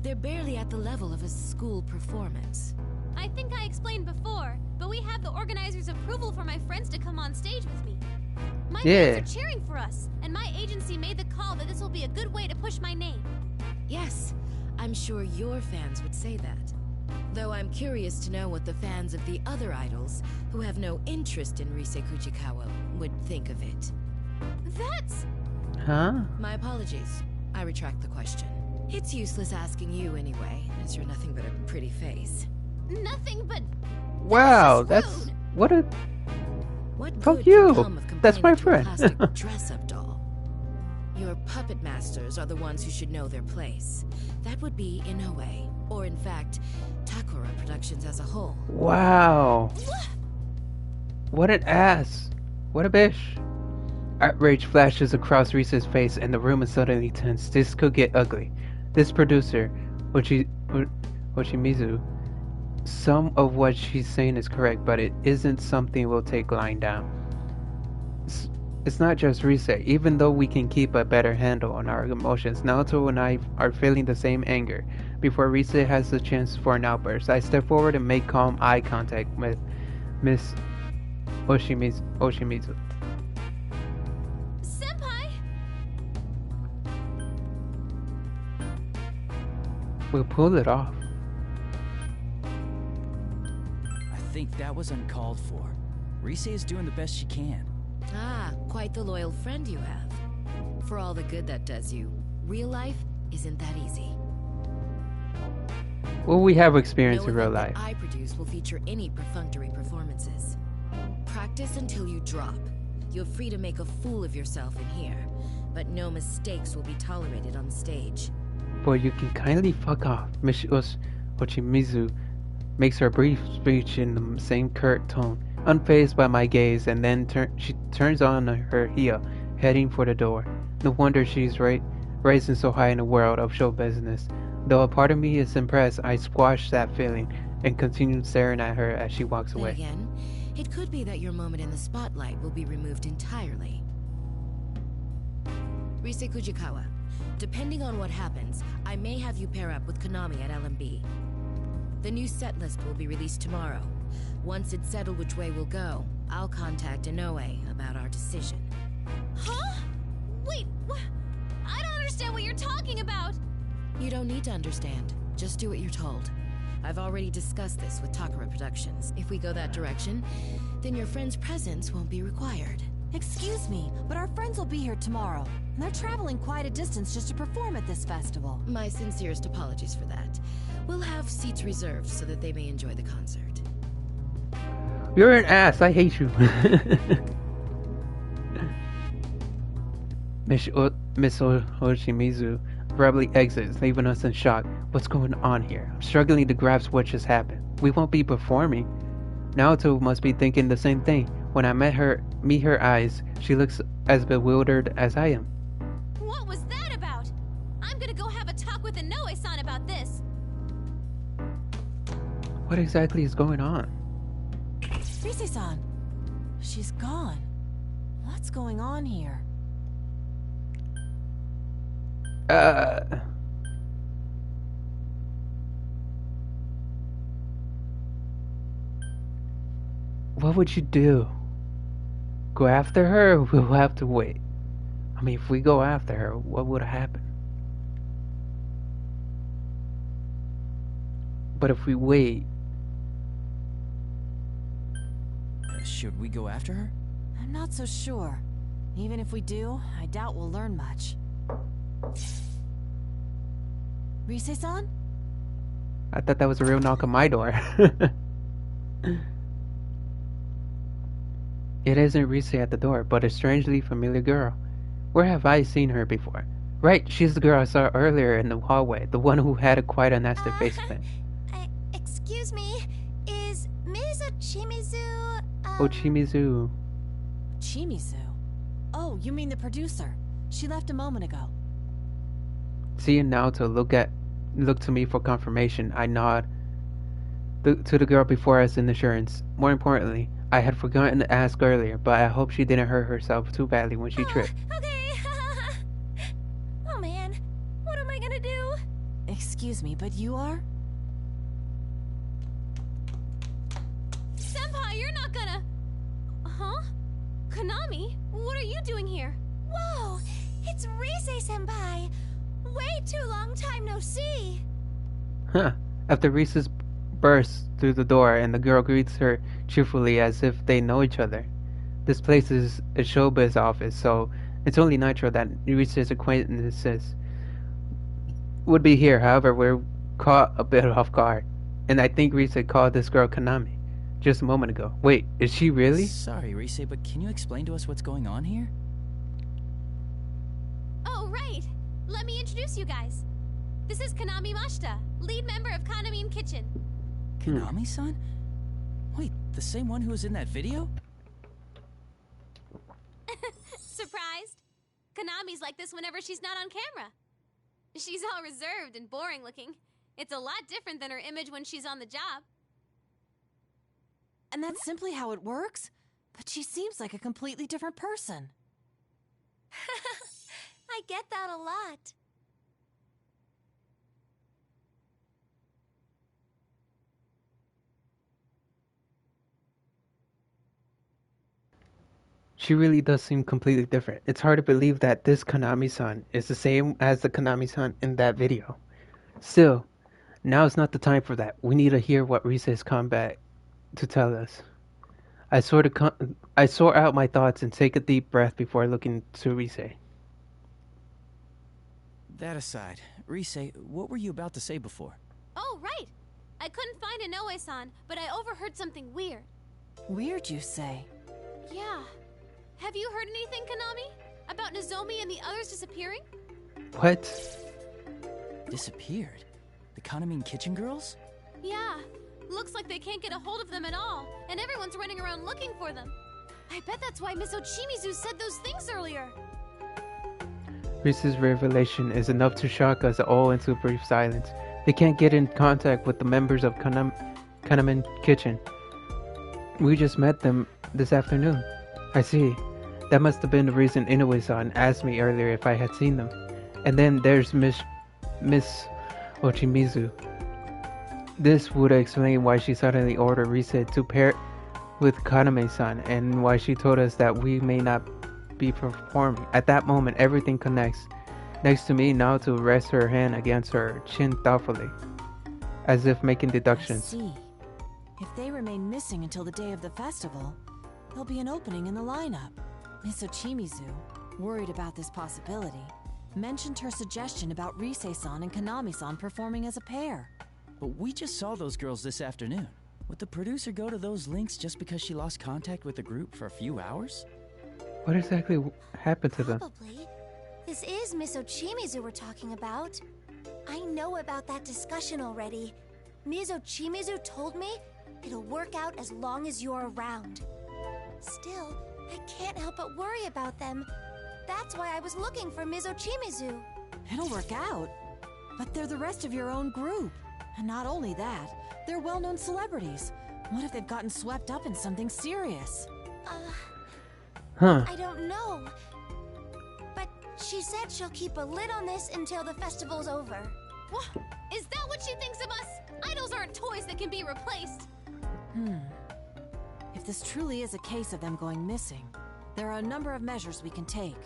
They're barely at the level of a school performance. I think I explained before, but we have the organizers' approval for my friends to come on stage with me. My fans are cheering for us, and my agency made the call that this will be a good way to push my name. Yes, I'm sure your fans would say that. Though I'm curious to know what the fans of the other idols, who have no interest in Rise Kujikawa, would think of it. That's... Huh? My apologies. I retract the question. It's useless asking you anyway, as you're nothing but a pretty face. Nothing but... Wow, that's... What a... What Fuck good you! can come of That's my complaining to a friend. plastic dress-up doll? Your puppet masters are the ones who should know their place. That would be Inoue, or in fact, Takara Productions as a whole. Wow. What an ass. What a bitch. Outrage flashes across Risa's face and the room is suddenly tense. This could get ugly. This producer, Hoshimizu, some of what she's saying is correct, but it isn't something we'll take lying down. It's not just Risa. Even though we can keep a better handle on our emotions, Naoto and I are feeling the same anger. Before Risa has the chance for an outburst, I step forward and make calm eye contact with Miss Hoshimizu. Senpai! We'll pull it off. I think that was uncalled for. Rise is doing the best she can. Ah, quite the loyal friend you have. For all the good that does you, real life isn't that easy. Well, we have experience No in real event life. that I produce will feature any perfunctory performances. Practice until you drop. You're free to make a fool of yourself in here, but no mistakes will be tolerated on stage. Boy, you can kindly fuck off. Miss Hoshimizu makes her brief speech in the same curt tone, unfazed by my gaze, and then she turns on her heel, heading for the door. No wonder she's rising so high in the world of show business. Though a part of me is impressed, I squash that feeling and continue staring at her as she walks Then away. again, it could be that your moment in the spotlight will be removed entirely. Rise Kujikawa, depending on what happens, I may have you pair up with Konami at LMB. The new set list will be released tomorrow. Once it's settled which way we'll go, I'll contact Inoue about our decision. Huh? Wait, I don't understand what you're talking about! You don't need to understand. Just do what you're told. I've already discussed this with Takara Productions. If we go that direction, then your friend's presence won't be required. Excuse me, but our friends will be here tomorrow, and they're traveling quite a distance just to perform at this festival. My sincerest apologies for that. We'll have seats reserved so that they may enjoy the concert. You're an ass. I hate you. Miss Hoshimizu abruptly exits, leaving us in shock. What's going on here? I'm struggling to grasp what just happened. We won't be performing. Naoto must be thinking the same thing. When I meet her eyes, she looks as bewildered as I am. What was that about? I'm gonna go have a talk with Inoue-san about this. What exactly is going on? Rise-san, she's gone. What's going on here? What would you do? Go after her, or we'll have to wait? I mean, if we go after her, what would happen? But if we wait... Should we go after her? I'm not so sure. Even if we do, I doubt we'll learn much. Rise-san? I thought that was a real knock on my door. It isn't Rise at the door, but a strangely familiar girl. Where have I seen her before? Right, she's the girl I saw earlier in the hallway, the one who had quite a nasty face paint. Excuse me, is Ms. Ochimizu, Ochimizu. Chimizu? Oh, you mean the producer. She left a moment ago. Seeing Naoto look to me for confirmation, I nod to the girl before us in assurance. More importantly, I had forgotten to ask earlier, but I hope she didn't hurt herself too badly when she tripped. Okay. Oh man, what am I gonna do? Excuse me, but you are? Senpai, you're not gonna... Huh? Konami, what are you doing here? Whoa, it's Rise-senpai. Way too long time no see. Huh. After Rise's bursts through the door and the girl greets her cheerfully as if they know each other. This place is a showbiz office, so it's only natural that Rise's acquaintances would be here. However, we're caught a bit off guard. And I think Rise called this girl Konami just a moment ago. Wait, is she really? Sorry, Rise, but can you explain to us what's going on here? Oh, right. Let me introduce you guys. This is Konami Mashita, lead member of Kaname Kitchen. Konami-san? Wait, the same one who was in that video? Surprised? Konami's like this whenever she's not on camera. She's all reserved and boring looking. It's a lot different than her image when she's on the job. And that's simply how it works? But she seems like a completely different person. I get that a lot. She really does seem completely different. It's hard to believe that this Konami-san is the same as the Konami-san in that video. Still, now is not the time for that. We need to hear what Rise's come back to tell us. I sort out my thoughts and take a deep breath before looking to Rise. That aside, Rise, what were you about to say before? Oh, right. I couldn't find Inoue-san, but I overheard something weird. Weird, you say? Yeah. Have you heard anything, Konami? About Nozomi and the others disappearing? What? Disappeared? The Kaname Kitchen girls? Yeah. Looks like they can't get a hold of them at all, and everyone's running around looking for them. I bet that's why Miss Ochimizu said those things earlier. Rise's revelation is enough to shock us all into brief silence. They can't get in contact with the members of Kaname Kitchen. We just met them this afternoon. I see. That must have been the reason Inoue-san asked me earlier if I had seen them. And then there's Miss Ochimizu. This would explain why she suddenly ordered Rise to pair with Kaname-san and why she told us that we may not be performing. At that moment, everything connects. Next to me, Naoto rests her hand against her chin thoughtfully, as if making deductions. I see. If they remain missing until the day of the festival, there'll be an opening in the lineup. Miss Ochimizu, worried about this possibility, mentioned her suggestion about Rise-san and Konami-san performing as a pair. But we just saw those girls this afternoon. Would the producer go to those links just because she lost contact with the group for a few hours? What exactly happened to them? Probably. This is Miss Ochimizu we're talking about. I know about that discussion already. Ms. Ochimizu told me it'll work out as long as you're around. Still, I can't help but worry about them. That's why I was looking for Ms. Ochimizu. It'll work out. But they're the rest of your own group. And not only that, they're well-known celebrities. What if they've gotten swept up in something serious? I don't know. But she said she'll keep a lid on this until the festival's over. What? Is that what she thinks of us? Idols aren't toys that can be replaced. If this truly is a case of them going missing, there are a number of measures we can take.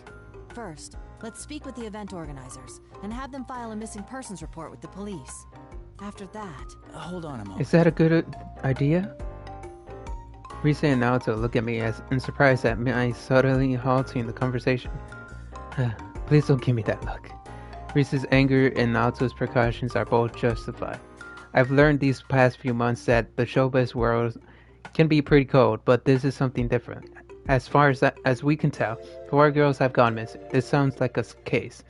First, let's speak with the event organizers and have them file a missing persons report with the police. After that... Hold on a moment. Is that a good idea? Rise and Naoto look at me as in surprise at my suddenly halting the conversation. Please don't give me that look. Rise's anger and Naoto's precautions are both justified. I've learned these past few months that the showbiz world can be pretty cold, but this is something different. As far as we can tell, 4 girls have gone missing. This sounds like a case.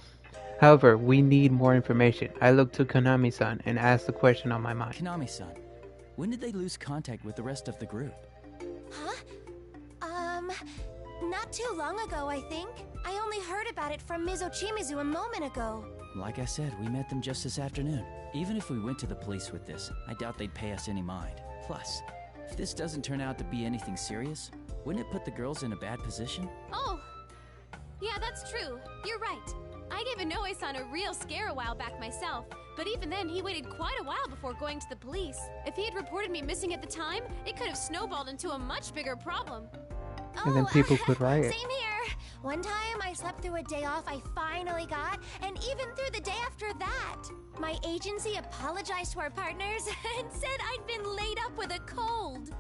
However, we need more information. I look to Konami-san and ask the question on my mind. Konami-san, when did they lose contact with the rest of the group? Not too long ago, I think. I only heard about it from Ms. Ochimizu a moment ago. Like I said, we met them just this afternoon. Even if we went to the police with this, I doubt they'd pay us any mind. Plus, if this doesn't turn out to be anything serious, wouldn't it put the girls in a bad position? Oh, yeah, that's true. You're right. I gave Inoue-san a real scare a while back myself, but even then he waited quite a while before going to the police. If he had reported me missing at the time, it could have snowballed into a much bigger problem. And then people could riot. Same here. One time I slept through a day off I finally got, and even through the day after that. My agency apologized to our partners and said I'd been laid up with a cold.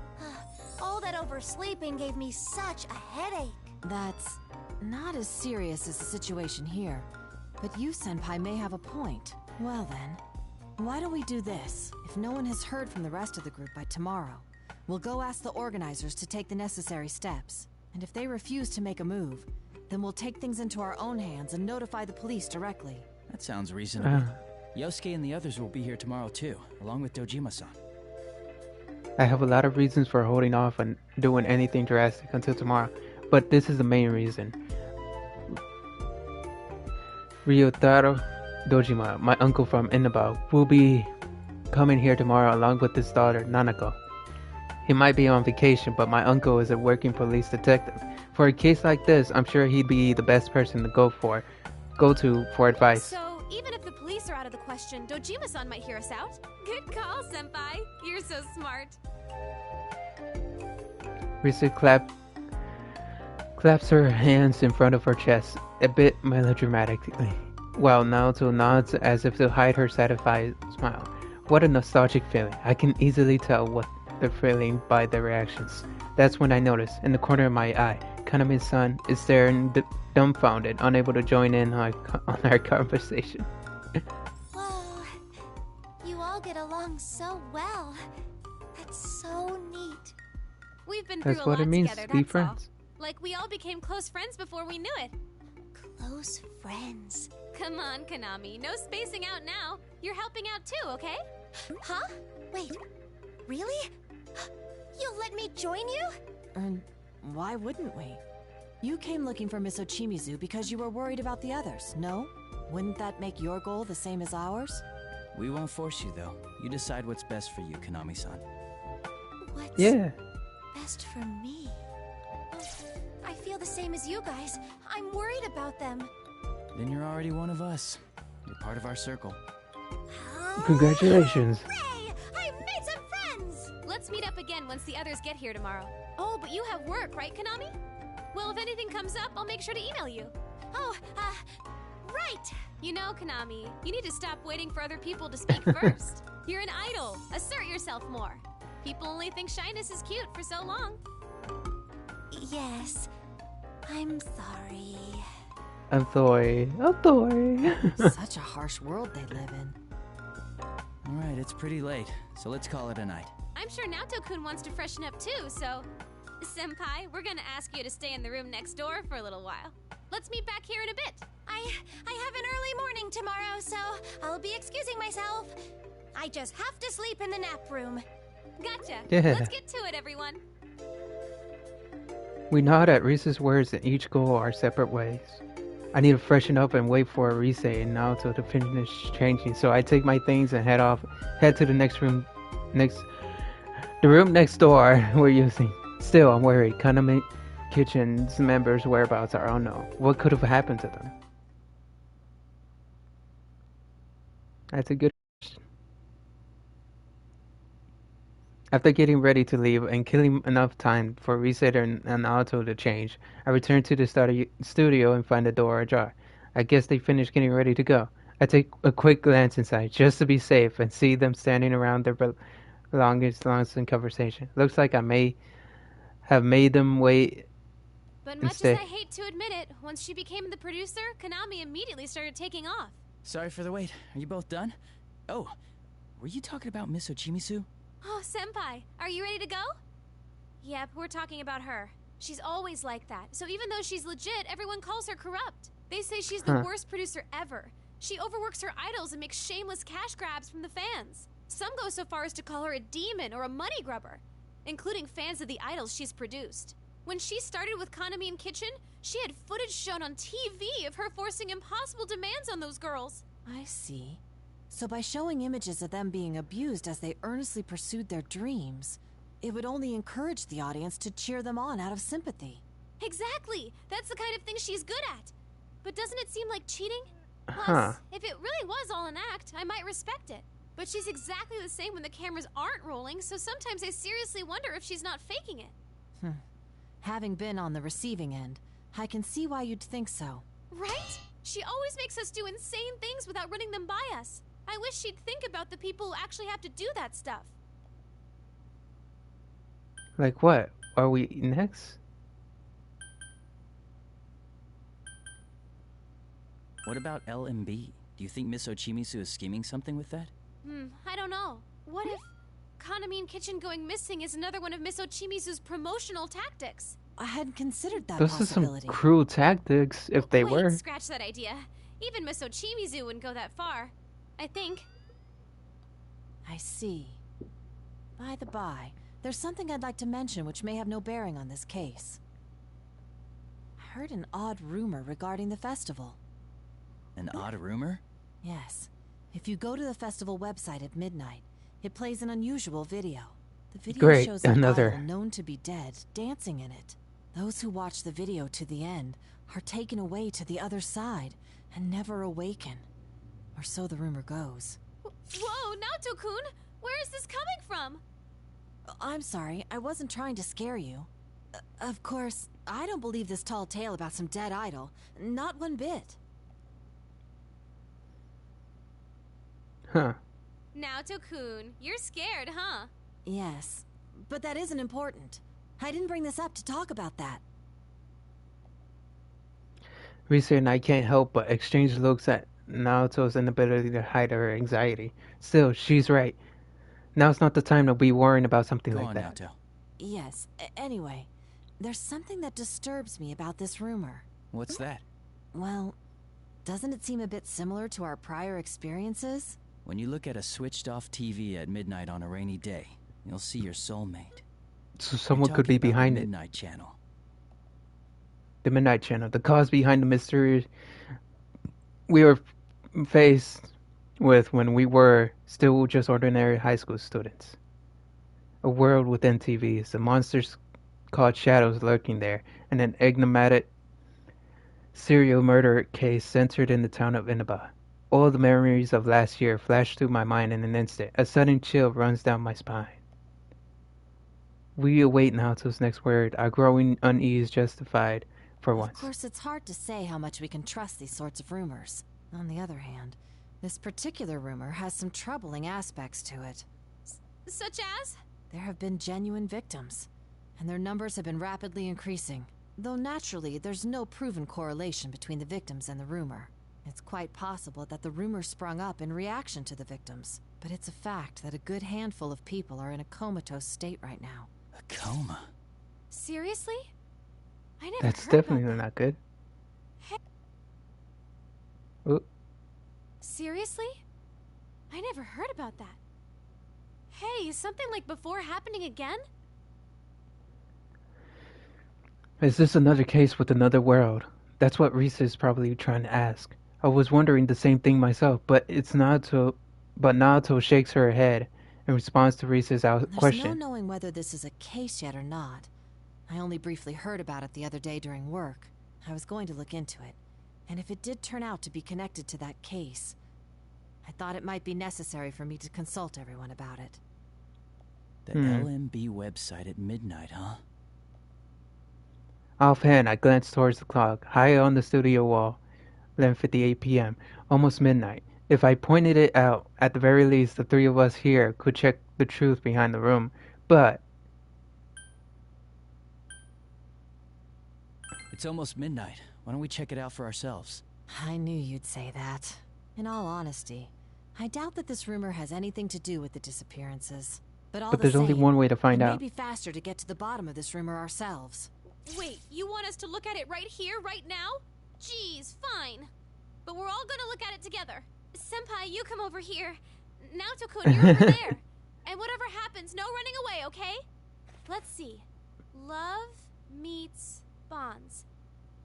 All that oversleeping gave me such a headache. That's not as serious as the situation here. But you, Senpai, may have a point. Well then, why don't we do this? If no one has heard from the rest of the group by tomorrow, we'll go ask the organizers to take the necessary steps. And if they refuse to make a move, then we'll take things into our own hands and notify the police directly. That sounds reasonable. Yosuke and the others will be here tomorrow too, along with Dojima-san. I have a lot of reasons for holding off on doing anything drastic until tomorrow, but this is the main reason. Ryotaro Dojima, my uncle from Inaba, will be coming here tomorrow along with his daughter, Nanako. He might be on vacation, but my uncle is a working police detective. For a case like this, I'm sure he'd be the best person to go to for advice. So, even if the police are out of the question, Dojima-san might hear us out. Good call, Senpai. You're so smart. Risa claps her hands in front of her chest, a bit melodramatically, while Naoto nods as if to hide her satisfied smile. What a nostalgic feeling. I can easily tell what they're feeling by their reactions. That's when I notice, in the corner of my eye, Kaname-san is staring dumbfounded, unable to join in on our conversation. Whoa, you all get along so well. That's so neat. We've been through That's a what lot it means together, to be that's friends. all. Like we all became close friends before we knew it. Close friends. Come on, Konami. No spacing out now. You're helping out too, okay? Huh? Wait. Really? You'll let me join you? Why wouldn't we? You came looking for Miss Ochimizu because you were worried about the others, no? Wouldn't that make your goal the same as ours? We won't force you, though. You decide what's best for you, Konami-san. What's best for me? I feel the same as you guys. I'm worried about them. Then you're already one of us. You're part of our circle. Congratulations. Hooray! I made some friends! Let's meet up again once the others get here tomorrow. Oh, but you have work, right, Konami? Well, if anything comes up, I'll make sure to email you. Oh, right! You know, Konami, you need to stop waiting for other people to speak first. You're an idol. Assert yourself more. People only think shyness is cute for so long. Yes. I'm sorry. I'm sorry. Such a harsh world they live in. Alright, it's pretty late, so let's call it a night. I'm sure Naoto-kun wants to freshen up too, so... Senpai, we're gonna ask you to stay in the room next door for a little while. Let's meet back here in a bit. I have an early morning tomorrow, so I'll be excusing myself. I just have to sleep in the nap room. Gotcha. Yeah. Let's get to it, everyone. We nod at Risa's words and each go our separate ways. I need to freshen up and wait for Rise and Naoto to finish changing, so I take my things and head to the room next door we're using. Still, I'm worried. Kaname Kitchen's members' whereabouts are unknown. What could have happened to them? That's a good question. After getting ready to leave and killing enough time for Reset and Naoto to change, I return to the studio and find the door ajar. I guess they finished getting ready to go. I take a quick glance inside just to be safe and see them standing around their longest in conversation. Looks like I may have made them wait. But much as I hate to admit it, once she became the producer, Konami immediately started taking off. Sorry for the wait. Are you both done? Oh, were you talking about Miss Ochimizu? Oh, Senpai, are you ready to go? Yep, we're talking about her. She's always like that, so even though she's legit, everyone calls her corrupt. They say she's the worst producer ever. She overworks her idols and makes shameless cash grabs from the fans. Some go so far as to call her a demon or a money grubber, including fans of the idols she's produced. When she started with Kaname Kitchen, she had footage shown on TV of her forcing impossible demands on those girls. I see. So by showing images of them being abused as they earnestly pursued their dreams, it would only encourage the audience to cheer them on out of sympathy. Exactly! That's the kind of thing she's good at. But doesn't it seem like cheating? Plus, if it really was all an act, I might respect it. But she's exactly the same when the cameras aren't rolling, so sometimes I seriously wonder if she's not faking it. Having been on the receiving end, I can see why you'd think so. Right? She always makes us do insane things without running them by us. I wish she'd think about the people who actually have to do that stuff. Like what? Are we next? What about LMB? Do you think Miss Ochimizu is scheming something with that? I don't know. What if Kanamine Kitchen going missing is another one of Miss Ochimizu's promotional tactics? I hadn't considered that Those possibility. are some cruel tactics, if they were. Scratch that idea. Even Miss Ochimizu wouldn't go that far. I think. I see. By the by, there's something I'd like to mention which may have no bearing on this case. I heard an odd rumor regarding the festival. An odd rumor? Yes. If you go to the festival website at midnight, it plays an unusual video. The video shows an idol known to be dead dancing in it. Those who watch the video to the end are taken away to the other side and never awaken. Or so the rumor goes. Whoa, Naoto-kun! Where is this coming from? I'm sorry, I wasn't trying to scare you. Of course, I don't believe this tall tale about some dead idol. Not one bit. Huh. Naoto-kun, you're scared, huh? Yes, but that isn't important. I didn't bring this up to talk about that. Risa and I can't help but exchange looks at Naoto's inability to hide her anxiety. Still, she's right. Now's not the time to be worrying about something like that. Naoto. Yes, anyway, there's something that disturbs me about this rumor. What's that? Well, doesn't it seem a bit similar to our prior experiences? When you look at a switched-off TV at midnight on a rainy day, you'll see your soulmate. So someone could be behind it. Midnight Channel. The Midnight Channel. The cause behind the mystery we were faced with when we were still just ordinary high school students. A world within TVs. The monsters called shadows lurking there. And an enigmatic serial murder case centered in the town of Inaba. All the memories of last year flash through my mind in an instant. A sudden chill runs down my spine. We await Naoto's next word, our growing unease justified for once. Of course, it's hard to say how much we can trust these sorts of rumors. On the other hand, this particular rumor has some troubling aspects to it. Such as? There have been genuine victims, and their numbers have been rapidly increasing. Though naturally, there's no proven correlation between the victims and the rumor. It's quite possible that the rumor sprung up in reaction to the victims, but it's a fact that a good handful of people are in a comatose state right now. A coma? Seriously? I never That's heard definitely about that. not good. Hey. Oh. Seriously? I never heard about that. Hey, is something like before happening again? Is this another case with another world? That's what Risa is probably trying to ask. I was wondering the same thing myself, but Naoto shakes her head in response to Risa's question. There's no knowing whether this is a case yet or not. I only briefly heard about it the other day during work. I was going to look into it, and if it did turn out to be connected to that case, I thought it might be necessary for me to consult everyone about it. The LMB website at midnight, huh? Offhand, I glanced towards the clock, high on the studio wall. 11:58 p.m., almost midnight. If I pointed it out, at the very least, the three of us here could check the truth behind the room. But it's almost midnight. Why don't we check it out for ourselves? I knew you'd say that. In all honesty, I doubt that this rumor has anything to do with the disappearances. But there's only one way to find out. It may be faster to get to the bottom of this rumor ourselves. Wait, you want us to look at it right here, right now? Jeez, fine. But we're all gonna look at it together. Senpai, you come over here. Naoto-kun, you're over there. And whatever happens, no running away, okay? Let's see. Love meets bonds.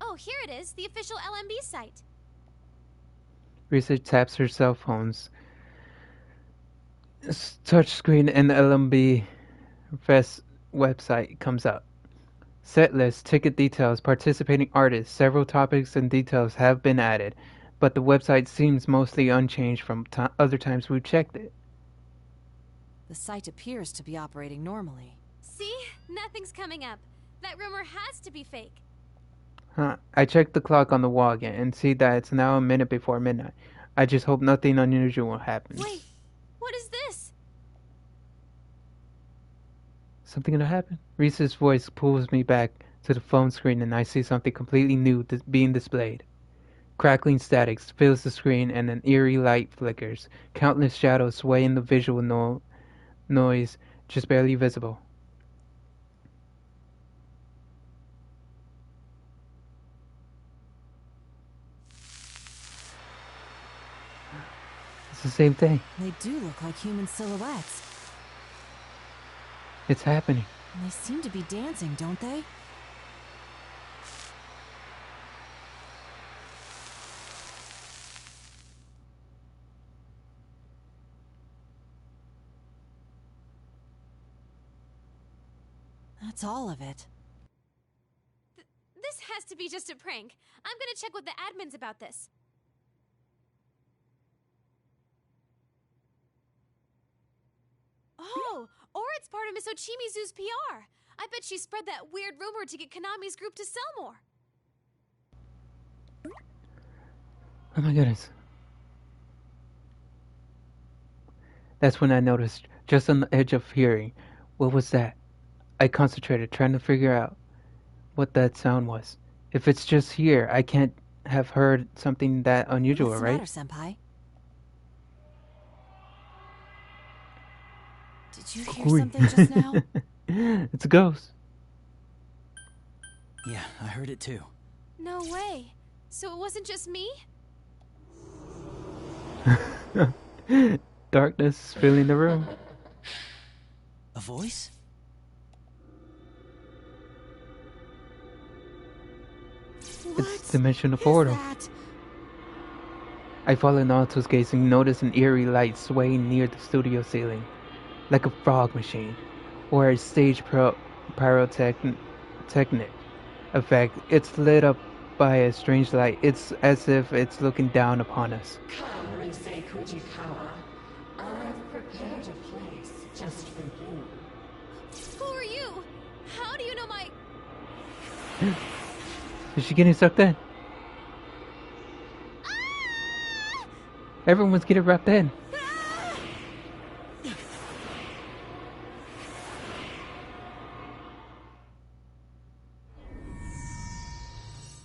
Oh, here it is, the official LMB site. Risa taps her cell phone's touchscreen and the LMB Fest website comes up. Set list, ticket details, participating artists, several topics and details have been added, but the website seems mostly unchanged from other times we've checked it. The site appears to be operating normally. See? Nothing's coming up. That rumor has to be fake. Huh. I checked the clock on the wall again and see that it's now a minute before midnight. I just hope nothing unusual happens. Wait, what is this? Something gonna happen? Risa's voice pulls me back to the phone screen and I see something completely new being displayed. Crackling static fills the screen and an eerie light flickers. Countless shadows sway in the visual noise, just barely visible. It's the same thing. They do look like human silhouettes. It's happening. And they seem to be dancing, don't they? That's all of it. This has to be just a prank. I'm gonna check with the admins about this. Oh, or it's part of Miss Ochimizu's PR. I bet she spread that weird rumor to get Konami's group to sell more. Oh my goodness. That's when I noticed, just on the edge of hearing, what was that? I concentrated, trying to figure out what that sound was. If it's just here, I can't have heard something that unusual, What's the right? matter, Senpai? Did you hear something just now? It's a ghost. Yeah, I heard it too. No way. So it wasn't just me? Darkness is filling the room. A voice? It's dimensional portal. I follow Naruto's gaze and notice an eerie light swaying near the studio ceiling, like a fog machine, or a stage pyrotechnic effect. It's lit up by a strange light. It's as if it's looking down upon us. Come, Risei Kujikawa. I've prepared a place just for you. Who are you? How do you know my... Is she getting sucked in? Everyone's getting wrapped in.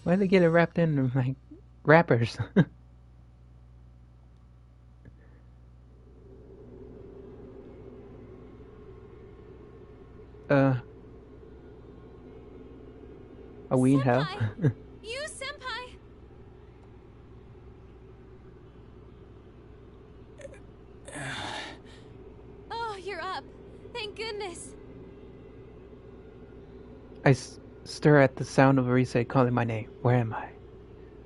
Why are they getting wrapped in like wrappers? Are we in hell? You, Senpai! Oh, you're up. Thank goodness. I stir at the sound of Risei calling my name. Where am I?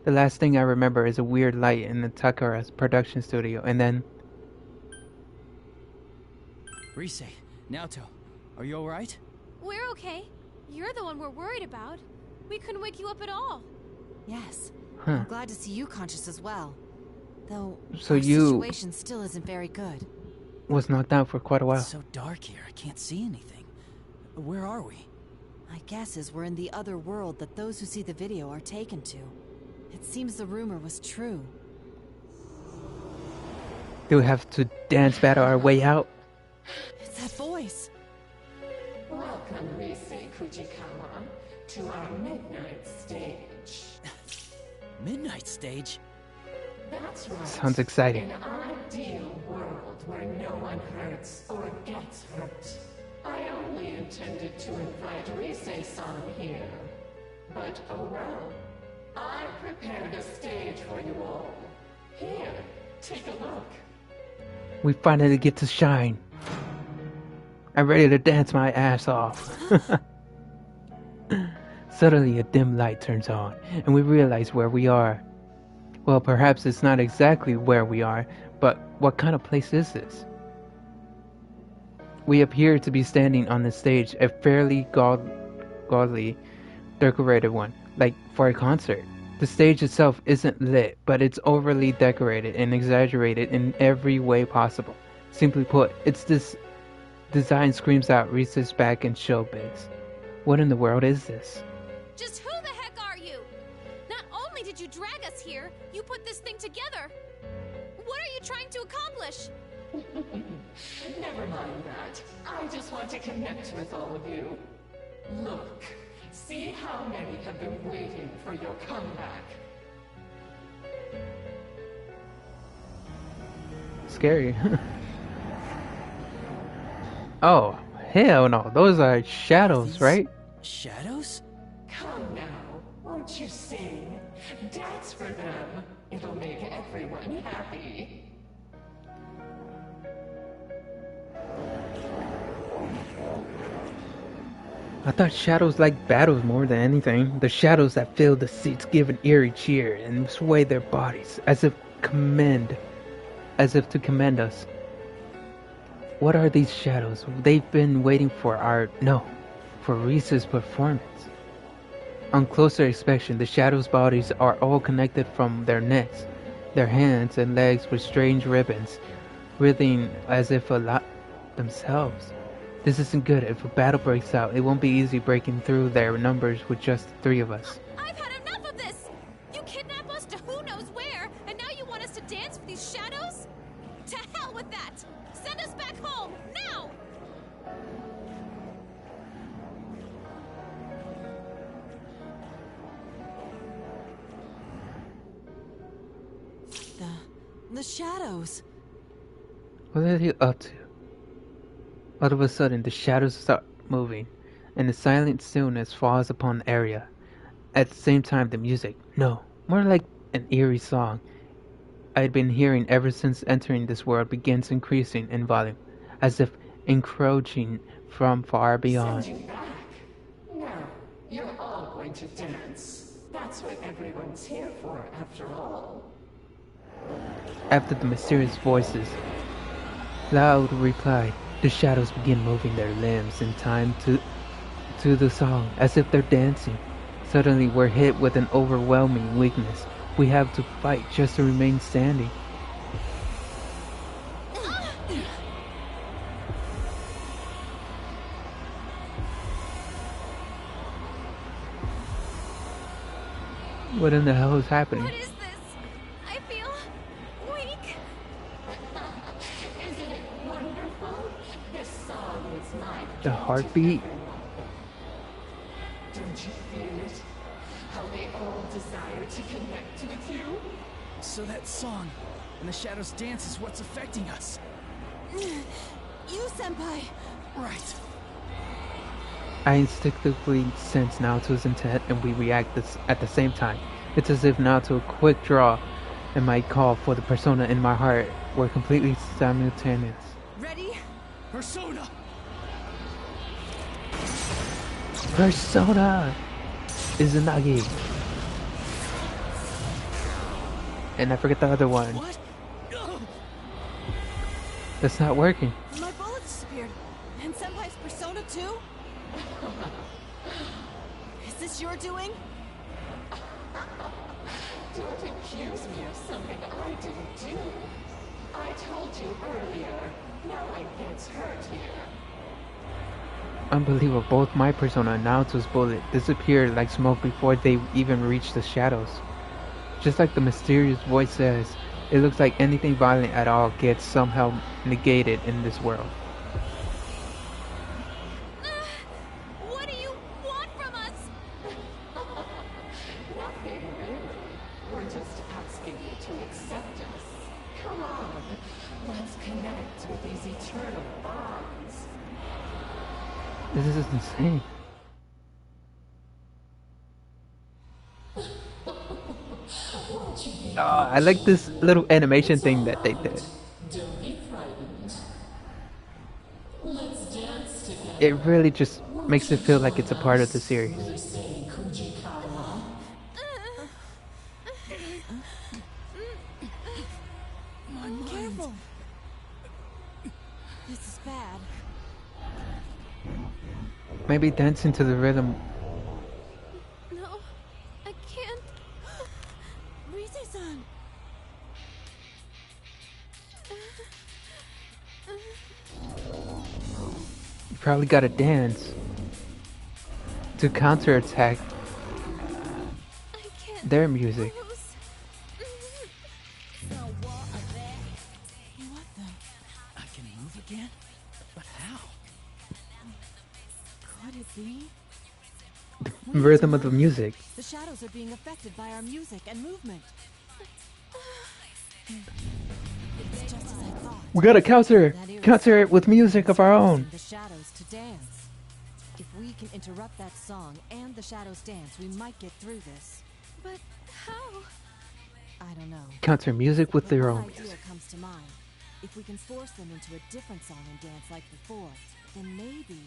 The last thing I remember is a weird light in the Takara's production studio, and then... Risei, Naoto, are you alright? We're okay. You're the one we're worried about. We couldn't wake you up at all. Yes. Huh. I'm glad to see you conscious as well. Though, So our you- situation still isn't very good. was knocked out for quite a while. It's so dark here, I can't see anything. Where are we? My guess is we're in the other world that those who see the video are taken to. It seems the rumor was true. Do we have to dance battle our way out? It's that voice. Welcome, Risei Kujikawa, to our midnight stage. Midnight stage? That's right. Sounds exciting. An ideal world where no one hurts or gets hurt. I only intended to invite Risei-san here. But oh well. I prepared a stage for you all. Here, take a look. We finally get to shine. I'm ready to dance my ass off. Suddenly a dim light turns on, and we realize where we are. Well, perhaps it's not exactly where we are, but what kind of place is this? We appear to be standing on the stage, a fairly gaudily decorated one, like for a concert. The stage itself isn't lit, but it's overly decorated and exaggerated in every way possible. Simply put, this design screams out Risa's back in showbiz. What in the world is this? Just who the heck are you? Not only did you drag us here, you put this thing together. What are you trying to accomplish? Never mind that. I just want to connect with all of you. Look, see how many have been waiting for your comeback. Scary. Oh, hell no. Those are shadows, right? Shadows? Come now, won't you sing? Dance for them. It'll make everyone happy. I thought shadows like battles more than anything. The shadows that fill the seats give an eerie cheer and sway their bodies as if to commend us. What are these shadows? They've been waiting for for Risa's performance. On closer inspection, the shadows' bodies are all connected from their necks, their hands and legs with strange ribbons, writhing as if themselves. This isn't good. If a battle breaks out, it won't be easy breaking through their numbers with just the 3 of us. I've had enough of this! You kidnap us to who knows where, and now you want us to dance for these shadows? To hell with that! Send us back home, now! The shadows. What are they up to? All of a sudden, the shadows start moving, and a silent stillness falls upon the area. At the same time, the music, no, more like an eerie song I had been hearing ever since entering this world, begins increasing in volume, as if encroaching from far beyond. Send you back. Now, you're all going to dance. That's what everyone's here for, after all. After the mysterious voices loud replied, the shadows begin moving their limbs in time to the song, as if they're dancing. Suddenly, we're hit with an overwhelming weakness. We have to fight just to remain standing. What in the hell is happening? What is this? I feel weak. Isn't it wonderful? This song is mine. The heartbeat? Don't you feel it? How they all desire to connect with you? So that song and the shadows dance is what's affecting us. You, Senpai! Right. I instinctively sense Naoto's intent and we react at the same time. It's as if Naoto's quick draw and my call for the persona in my heart were completely simultaneous. Ready? Persona! Persona! Izanagi! And I forget the other one. What? That's not working. My bullet disappeared. And Senpai's persona too? Is this your doing? Don't accuse me of something I didn't do. I told you earlier. No one gets hurt here. Unbelievable, both my persona and Naoto's bullet disappeared like smoke before they even reached the shadows. Just like the mysterious voice says, it looks like anything violent at all gets somehow negated in this world. What do you want from us? Nothing really. We're just asking you to accept us. Come on, let's connect with these eternal bonds. This is insane. I like this little animation thing that they did. Don't be frightened. Let's dance together. It really just makes it feel like it's a part of the series. my mind. Careful. This is bad. Maybe dancing to the rhythm. No, I can't. Rise-san. You probably gotta dance to counterattack their music. What the? I can move again? But how? Could it be? The rhythm of the music. The shadows are being affected by our music and movement. It's just as I thought. We gotta counter it with music of our own. The shadows to dance. If we can interrupt that song and the shadows dance, we might get through this. But how? I don't know. Counter music with their own One idea comes to mind. If we can force them into a different song and dance like before, then maybe.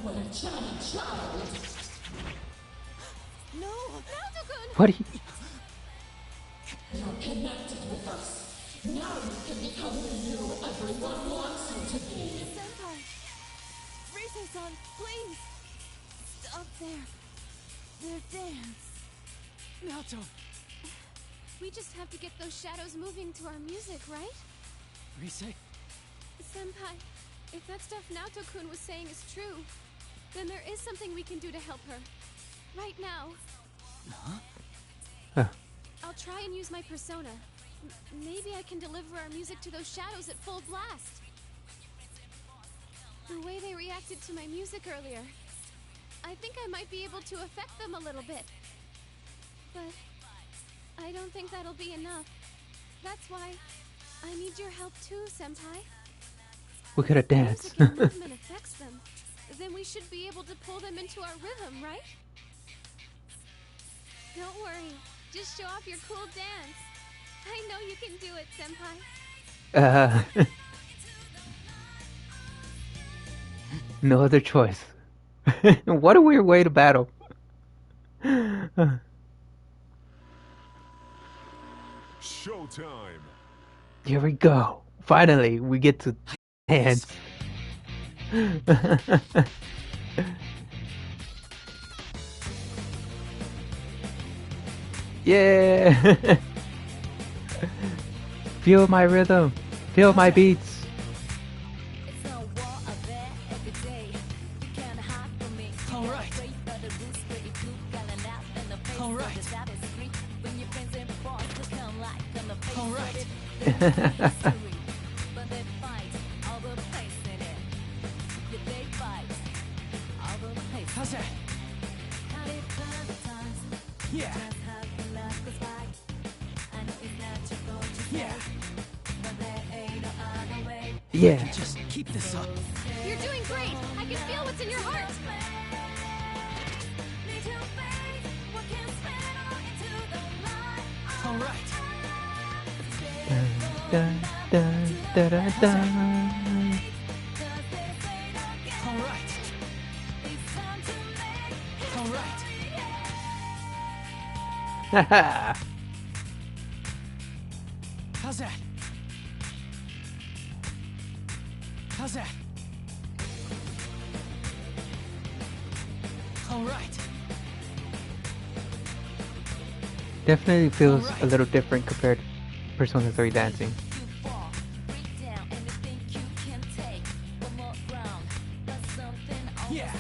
What a challenge! No! What are you? You're connected with us. Now you can become the you everyone wants you to be. Senpai! Rise-san, please! Stop there. Their dance. Naoto! We just have to get those shadows moving to our music, right? Rise? Senpai, if that stuff Naoto-kun was saying is true, then there is something we can do to help her. Right now. Huh? I'll try and use my persona. Maybe I can deliver our music to those shadows at full blast. The way they reacted to my music earlier, I think I might be able to affect them a little bit. But I don't think that'll be enough. That's why I need your help too, Senpai. We gotta dance. If music and movement affects them, then we should be able to pull them into our rhythm, right? Don't worry. Just show off your cool dance. I know you can do it, Senpai. No other choice. What a weird way to battle. Showtime. Here we go. Finally, we get to dance. Yeah. Feel my rhythm. Feel my beats. Alright. Alright. Alright. How's that? Yeah. Yeah. Yeah. Just keep this up. You're doing great. I can feel what's in your heart. All right. Dun, dun, dun, dun, dun. All right. All right. Haha. How's that? How's that? All right. Definitely feels a little different compared to Persona 3 dancing. Yeah.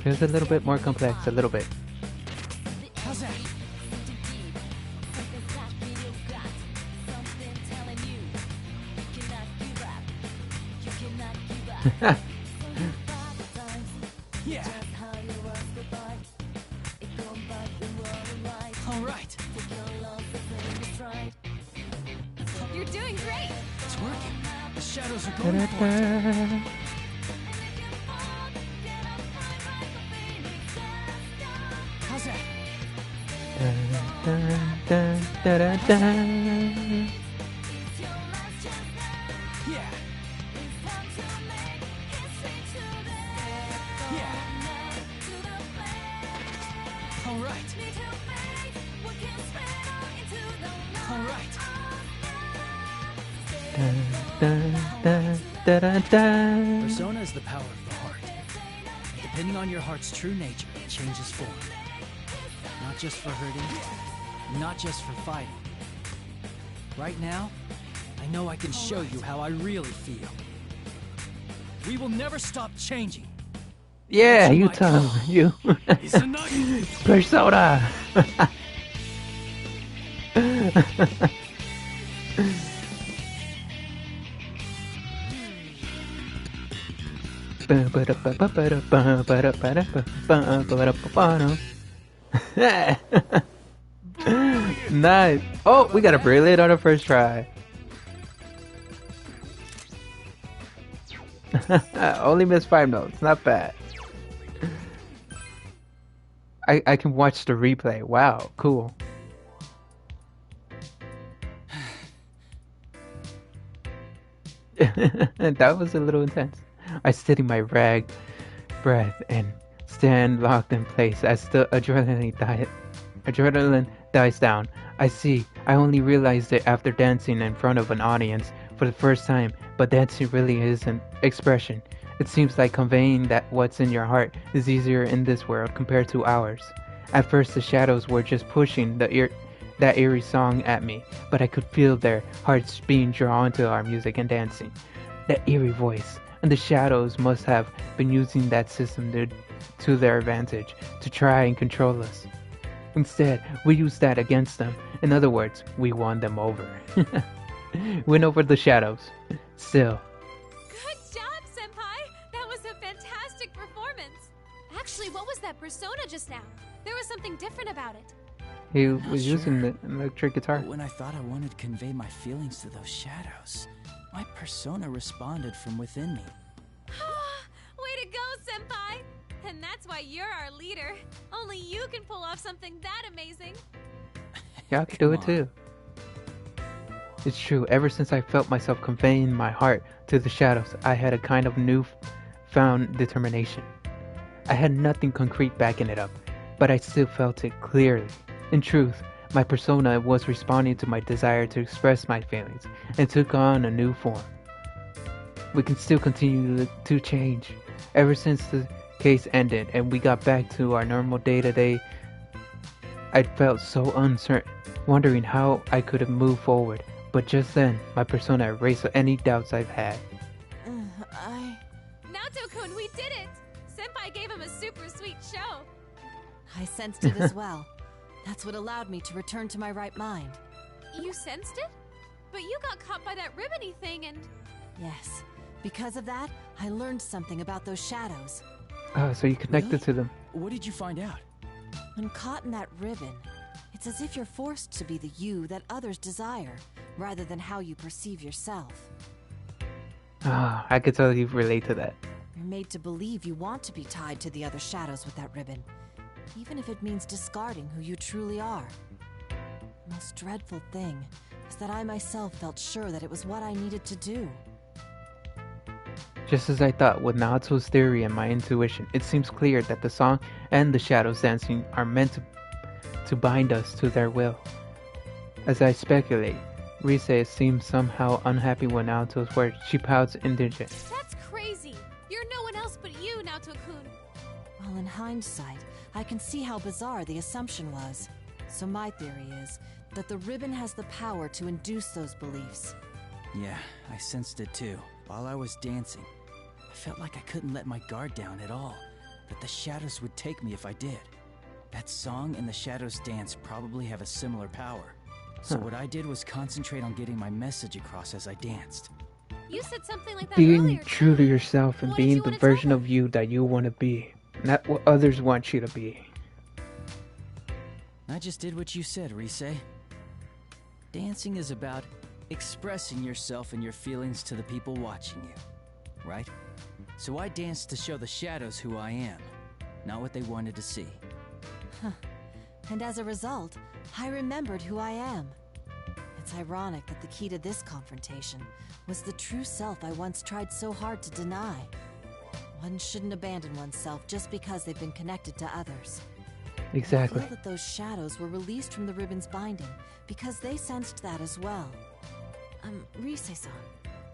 Feels a little bit more complex, a little bit. How's that? Yeah. All right. You're doing great. It's working. The shadows are going for it. Da-da-da. How's that? Dun, dun, dun, dun, dun. Yeah. Yeah. All right. All right. Persona is the power of the heart. Depending on your heart's true nature, it changes form. Not just for hurting, not just for fighting. Right now, I know I can show you how I really feel. We will never stop changing. Yeah, you tell him. You. Persona. Nice. Oh, we got a brilliant on the first try. Only missed 5 notes. Not bad. I can watch the replay. Wow, cool. That was a little intense. I steady my rag breath and stand locked in place as the adrenaline dies down. I only realized it after dancing in front of an audience for the first time, but dancing really is an expression. It seems like conveying that what's in your heart is easier in this world compared to ours. At first the shadows were just pushing that eerie song at me, but I could feel their hearts being drawn to our music and dancing. That eerie voice, and the shadows must have been using that system to their advantage, to try and control us. Instead, we used that against them. In other words, we won them over. Win over the shadows. Still. Good job, Senpai! That was a fantastic performance! Actually, what was that persona just now? There was something different about it. He was using the electric guitar. But when I thought I wanted to convey my feelings to those shadows, my persona responded from within me. Way to go, Senpai! And that's why you're our leader. Only you can pull off something that amazing. Y'all can do it too. It's true, ever since I felt myself conveying my heart to the shadows, I had a kind of newfound determination. I had nothing concrete backing it up, but I still felt it clearly. In truth, my persona was responding to my desire to express my feelings, and took on a new form. We can still continue to change. Ever since the case ended and we got back to our normal day-to-day, I felt so uncertain, wondering how I could have moved forward. But just then, my persona erased any doubts I've had. Naoto-kun, we did it! Senpai gave him a super sweet show. I sensed it as well. That's what allowed me to return to my right mind. You sensed it? But you got caught by that ribbony thing and... Yes. Because of that, I learned something about those shadows. Oh, so you connected to them. What did you find out? When caught in that ribbon, it's as if you're forced to be the you that others desire, rather than how you perceive yourself. Ah, I could totally relate to that. You're made to believe you want to be tied to the other shadows with that ribbon, even if it means discarding who you truly are. The most dreadful thing is that I myself felt sure that it was what I needed to do. Just as I thought with Naoto's theory and my intuition, it seems clear that the song and the shadows dancing are meant to bind us to their will. As I speculate, Rise seems somehow unhappy with Naoto's words. She pouts indigent. That's crazy! You're no one else but you, Naoto-kun. Well, in hindsight, I can see how bizarre the assumption was. So my theory is that the ribbon has the power to induce those beliefs. Yeah, I sensed it too. While I was dancing, I felt like I couldn't let my guard down at all, that the shadows would take me if I did. That song and the shadows dance probably have a similar power. So what I did was concentrate on getting my message across as I danced. You said something like that being earlier. True to yourself and being the version of you that you want to be, not what others want you to be. I just did what you said, Rise. Dancing is about expressing yourself and your feelings to the people watching you, right? So I danced to show the shadows who I am, not what they wanted to see. Huh. And as a result, I remembered who I am. It's ironic that the key to this confrontation was the true self I once tried so hard to deny. One shouldn't abandon oneself just because they've been connected to others. Exactly. I feel that those shadows were released from the ribbon's binding because they sensed that as well. Rise-san,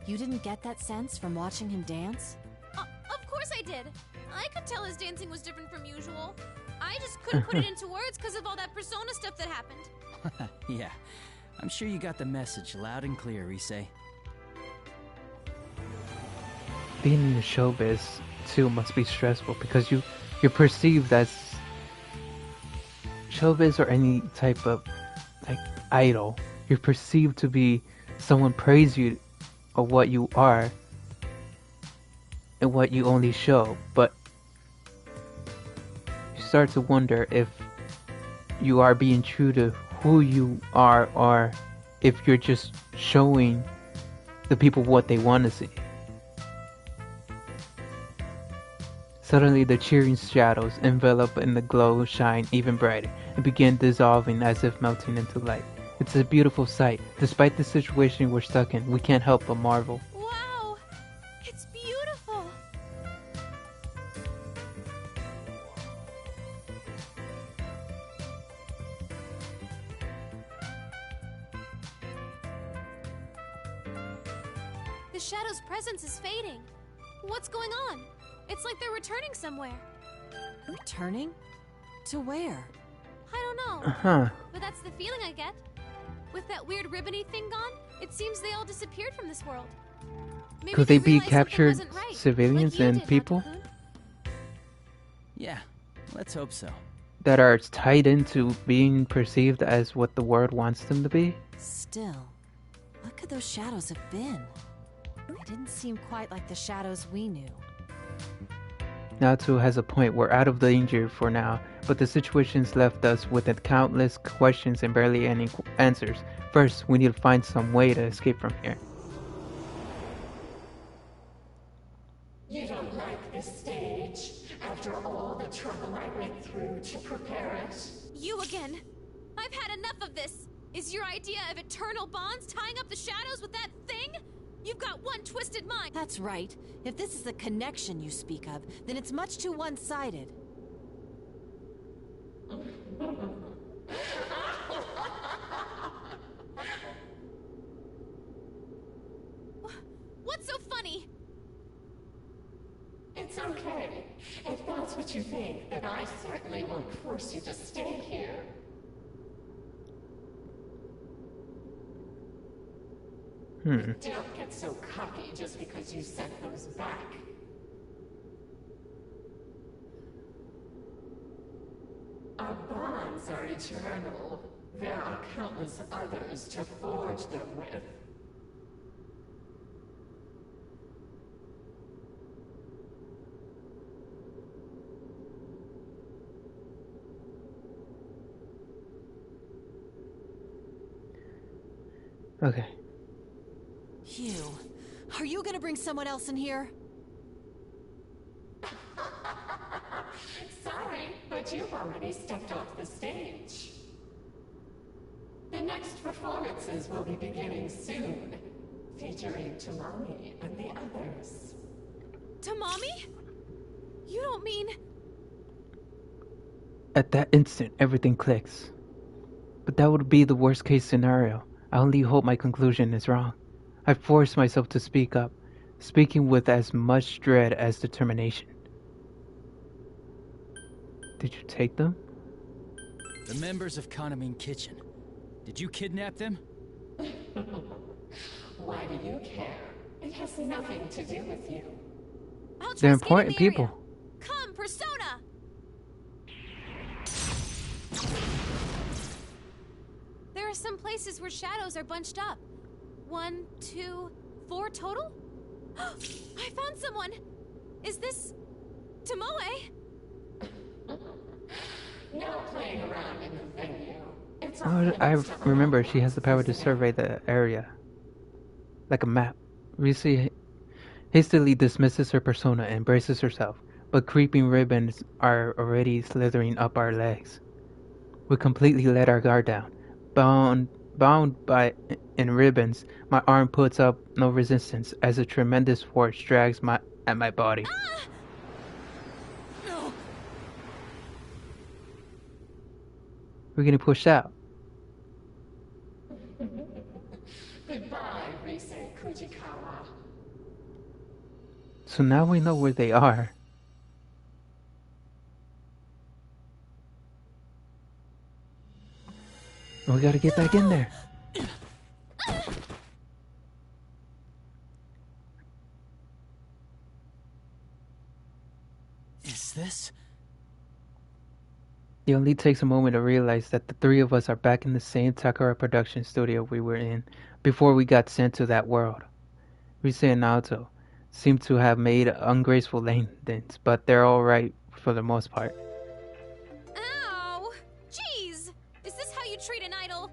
you didn't get that sense from watching him dance? Of course I did. I could tell his dancing was different from usual. I just couldn't put it into words because of all that persona stuff that happened. Yeah, I'm sure you got the message loud and clear, Rise. Being in the showbiz too must be stressful because you're perceived as showbiz or any type of like idol. You're perceived to be someone praise you of what you are and what you only show, but you start to wonder if you are being true to who you are or if you're just showing the people what they want to see. Suddenly the cheering shadows envelop in the glow shine even brighter and begin dissolving as if melting into light. It's a beautiful sight. Despite the situation we're stuck in, we can't help but marvel. Wow! It's beautiful! The shadow's presence is fading. What's going on? It's like they're returning somewhere. Returning? To where? I don't know. Uh-huh. But that's the feeling I get. With that weird ribbony thing gone, it seems they all disappeared from this world. Maybe Could they be realized something captured wasn't right, civilians like you and did, people Hatakun. Yeah, let's hope so. that are tied into being perceived as what the world wants them to be? Still, what could those shadows have been? They didn't seem quite like the shadows we knew. Naoto has a point. We're out of danger for now, but the situation's left us with countless questions and barely any answers. First, we need to find some way to escape from here. You don't like this stage, after all the trouble I went through to prepare it? You again! I've had enough of this! Is your idea of eternal bonds tying up the shadows with that thing? You've got one twisted mind! That's right. If this is the connection you speak of, then it's much too one-sided. What's so funny? It's okay. If that's what you think, then I certainly won't force you to stay here. Don't get so cocky just because you sent those back. Our bonds are eternal. There are countless others to forge them with. Okay. You. Are you gonna bring someone else in here? Sorry, but you've already stepped off the stage. The next performances will be beginning soon, featuring Tamami and the others. Tamami? You don't mean... At that instant, everything clicks. But that would be the worst case scenario. I only hope my conclusion is wrong. I force myself to speak up, speaking with as much dread as determination. Did you take them? The members of Kaname Kitchen. Did you kidnap them? Why do you care? It has nothing to do with you. They're important people. Come, Persona! There are some places where shadows are bunched up. 1, 2, 4 total? I found someone! Is this... Tomoe? No playing around in the venue. It's Oh, I remember she has the power to survey the area. Like a map. Rise hastily dismisses her persona and braces herself, but creeping ribbons are already slithering up our legs. We completely let our guard down. Bound by in ribbons, my arm puts up no resistance as a tremendous force drags at my body. No. We're getting pushed out. Goodbye, Fujikawa. So now we know where they are. We gotta get back in there. Is this? It only takes a moment to realize that the three of us are back in the same Takara production studio we were in before we got sent to that world. Rise and Naoto seem to have made ungraceful landings, but they're alright for the most part. Ow! Jeez! Is this how you treat an idol?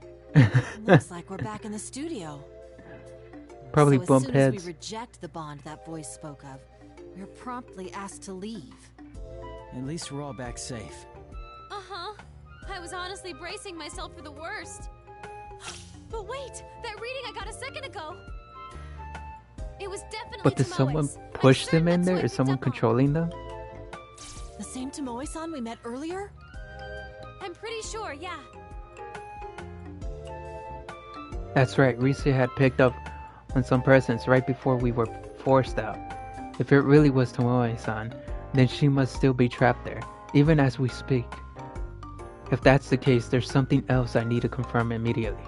Looks like we're back in the studio. Probably so bump as soon heads. as we reject the bond that voice spoke of, we're promptly asked to leave. At least we're all back safe. Uh-huh. I was honestly bracing myself for the worst. But wait! That reading I got a second ago! It was definitely But did someone push them in there? Is someone controlling them? The same Tomoe-san we met earlier? I'm pretty sure, yeah. That's right, Rise had picked up on some presents right before we were forced out. If it really was Tomoe-san, then she must still be trapped there, even as we speak. If that's the case, there's something else I need to confirm immediately.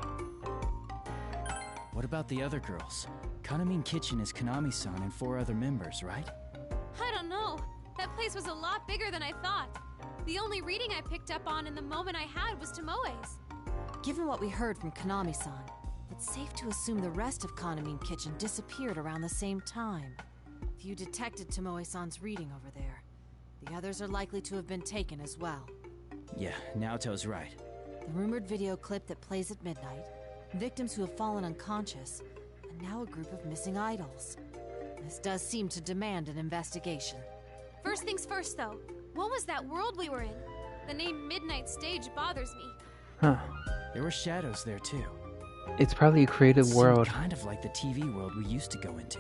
What about the other girls? Kanamin Kitchen is Konami-san and 4 other members, right? I don't know. That place was a lot bigger than I thought. The only reading I picked up on in the moment I had was Tomoe's. Given what we heard from Konami-san, it's safe to assume the rest of Kanamin Kitchen disappeared around the same time. If you detected Tomoe-san's reading over there, the others are likely to have been taken as well. Yeah, Naoto's right. The rumored video clip that plays at midnight, victims who have fallen unconscious, and now a group of missing idols. This does seem to demand an investigation. First things first, though. What was that world we were in? The name Midnight Stage bothers me. Huh. There were shadows there too. It's probably a creative Seemed world. kind of like the TV world we used to go into.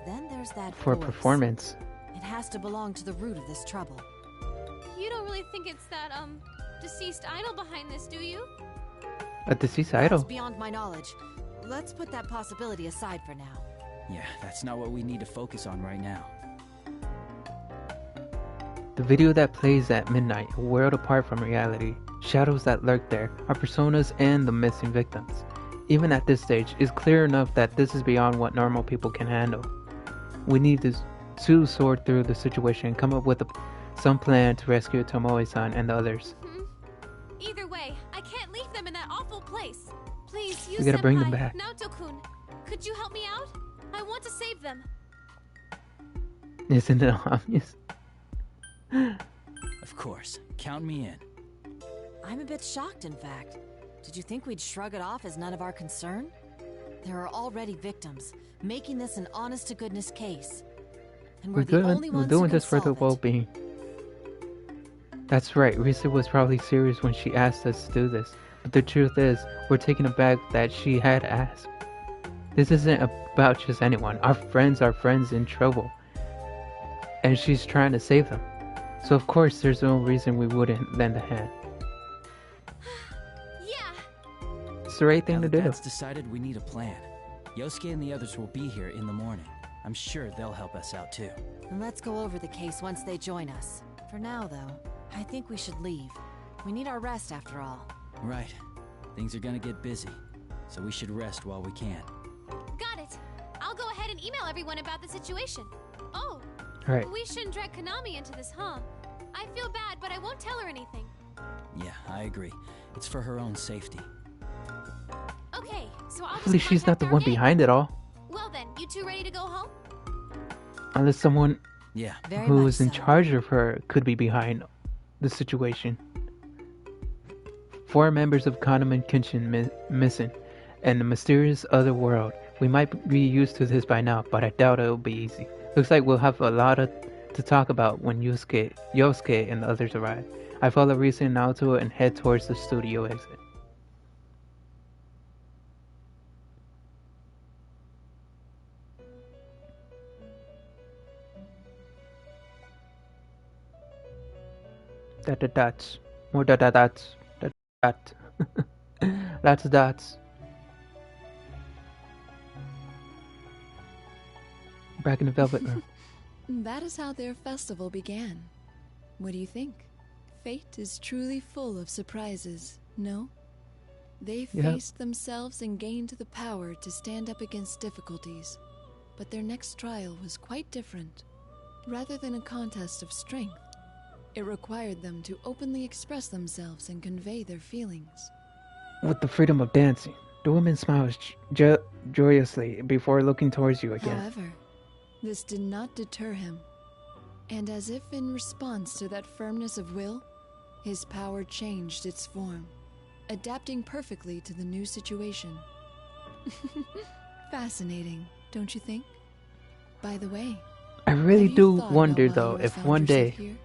Then there's that For a voice. performance. It has to belong to the root of this trouble. You don't really think it's that, deceased idol behind this, do you? A deceased That's idol? beyond my knowledge. Let's put that possibility aside for now. Yeah, that's not what we need to focus on right now. The video that plays at midnight, a world apart from reality, shadows that lurk there, our personas and the missing victims. Even at this stage, it's clear enough that this is beyond what normal people can handle. We need to sort through the situation and come up with some plan to rescue Tomoe-san and the others. Either way, I can't leave them in that awful place. Please, you We gotta bring them senpai, back. Naoto-kun, could you help me out? I want to save them. Isn't it obvious? Of course. Count me in. I'm a bit shocked, in fact. Did you think we'd shrug it off as none of our concern? There are already victims, making this an honest-to-goodness case. And we're the only We're ones doing who can this for the solve it. well-being. That's right, Risa was probably serious when she asked us to do this. But the truth is, we're taken aback that she had asked. This isn't about just anyone. Our friends are friends in trouble. And she's trying to save them. So of course there's no reason we wouldn't lend a hand. It's the right thing to do. That's decided, we need a plan. Yosuke and the others will be here in the morning. I'm sure they'll help us out too. And let's go over the case once they join us. For now, though, I think we should leave. We need our rest after all. Right. Things are gonna get busy, so we should rest while we can. Got it. I'll go ahead and email everyone about the situation. Oh, Right. we shouldn't drag Konami into this, huh? I feel bad, but I won't tell her anything. Yeah, I agree. It's for her own safety. Okay, so I'll Hopefully just she's not the contact our one gang. behind it all. Well then, you two ready to go home? Unless someone Yeah. who is in charge of her could be behind the situation. 4 members of Kanaman Kitchen missing, and the mysterious other world. We might be used to this by now, but I doubt it'll be easy. Looks like we'll have a lot to talk about when Yosuke and the others arrive. I follow Risa and Naoto and head towards the studio exit. Dots. More dots. Dot. Lots of dots. Back in the Velvet Room. That is how their festival began. What do you think? Fate is truly full of surprises, no? They faced themselves and gained the power to stand up against difficulties. But their next trial was quite different. Rather than a contest of strength, it required them to openly express themselves and convey their feelings. With the freedom of dancing, the woman smiles joyously before looking towards you again. However, this did not deter him. And as if in response to that firmness of will, his power changed its form, adapting perfectly to the new situation. Fascinating, don't you think? By the way, I really do wonder though if one day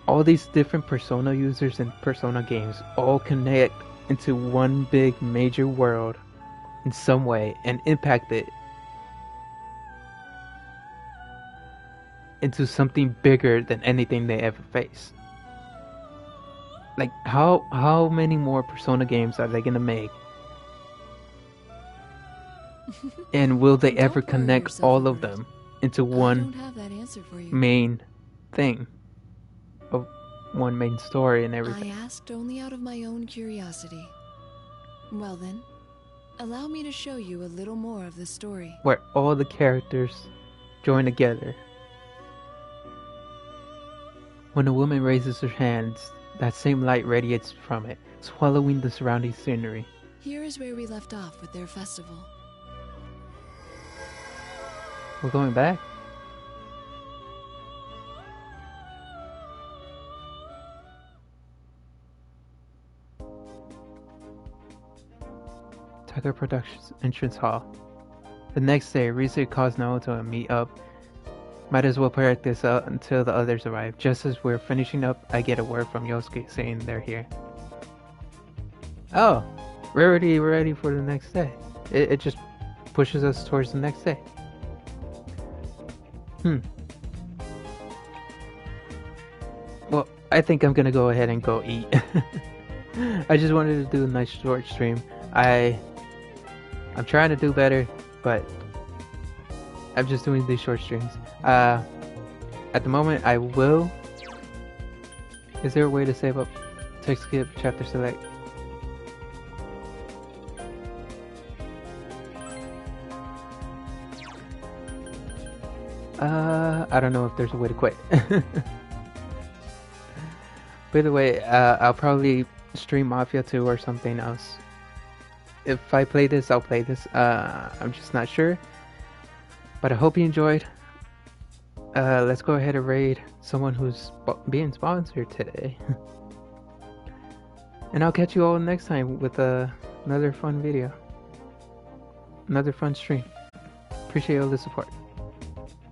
all these different Persona users and Persona games all connect into one big major world in some way and impact it into something bigger than anything they ever face. Like how many more Persona games are they gonna make? And will they ever connect all of them into one main thing? Of one main story and everything. I asked only out of my own curiosity. Well then, allow me to show you a little more of the story. Where all the characters join together. When a woman raises her hands, that same light radiates from it, swallowing the surrounding scenery. Here is where we left off with their festival. We're going back? Tucker Productions entrance hall. The next day, Rise calls Naoto to meet up. Might as well practice until the others arrive. Just as we're finishing up, I get a word from Yosuke saying they're here. Oh, we're already ready for the next day. It just pushes us towards the next day. Well, I think I'm gonna go ahead and go eat. I just wanted to do a nice short stream. I'm trying to do better, but I'm just doing these short streams. At the moment, I will. Is there a way to save up? Text skip, chapter select. I don't know if there's a way to quit. By the way, I'll probably stream Mafia 2 or something else. If I play this, I'll play this. I'm just not sure. But I hope you enjoyed. Let's go ahead and raid someone who's being sponsored today. And I'll catch you all next time with another fun video. Another fun stream. Appreciate all the support.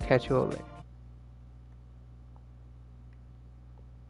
Catch you all later.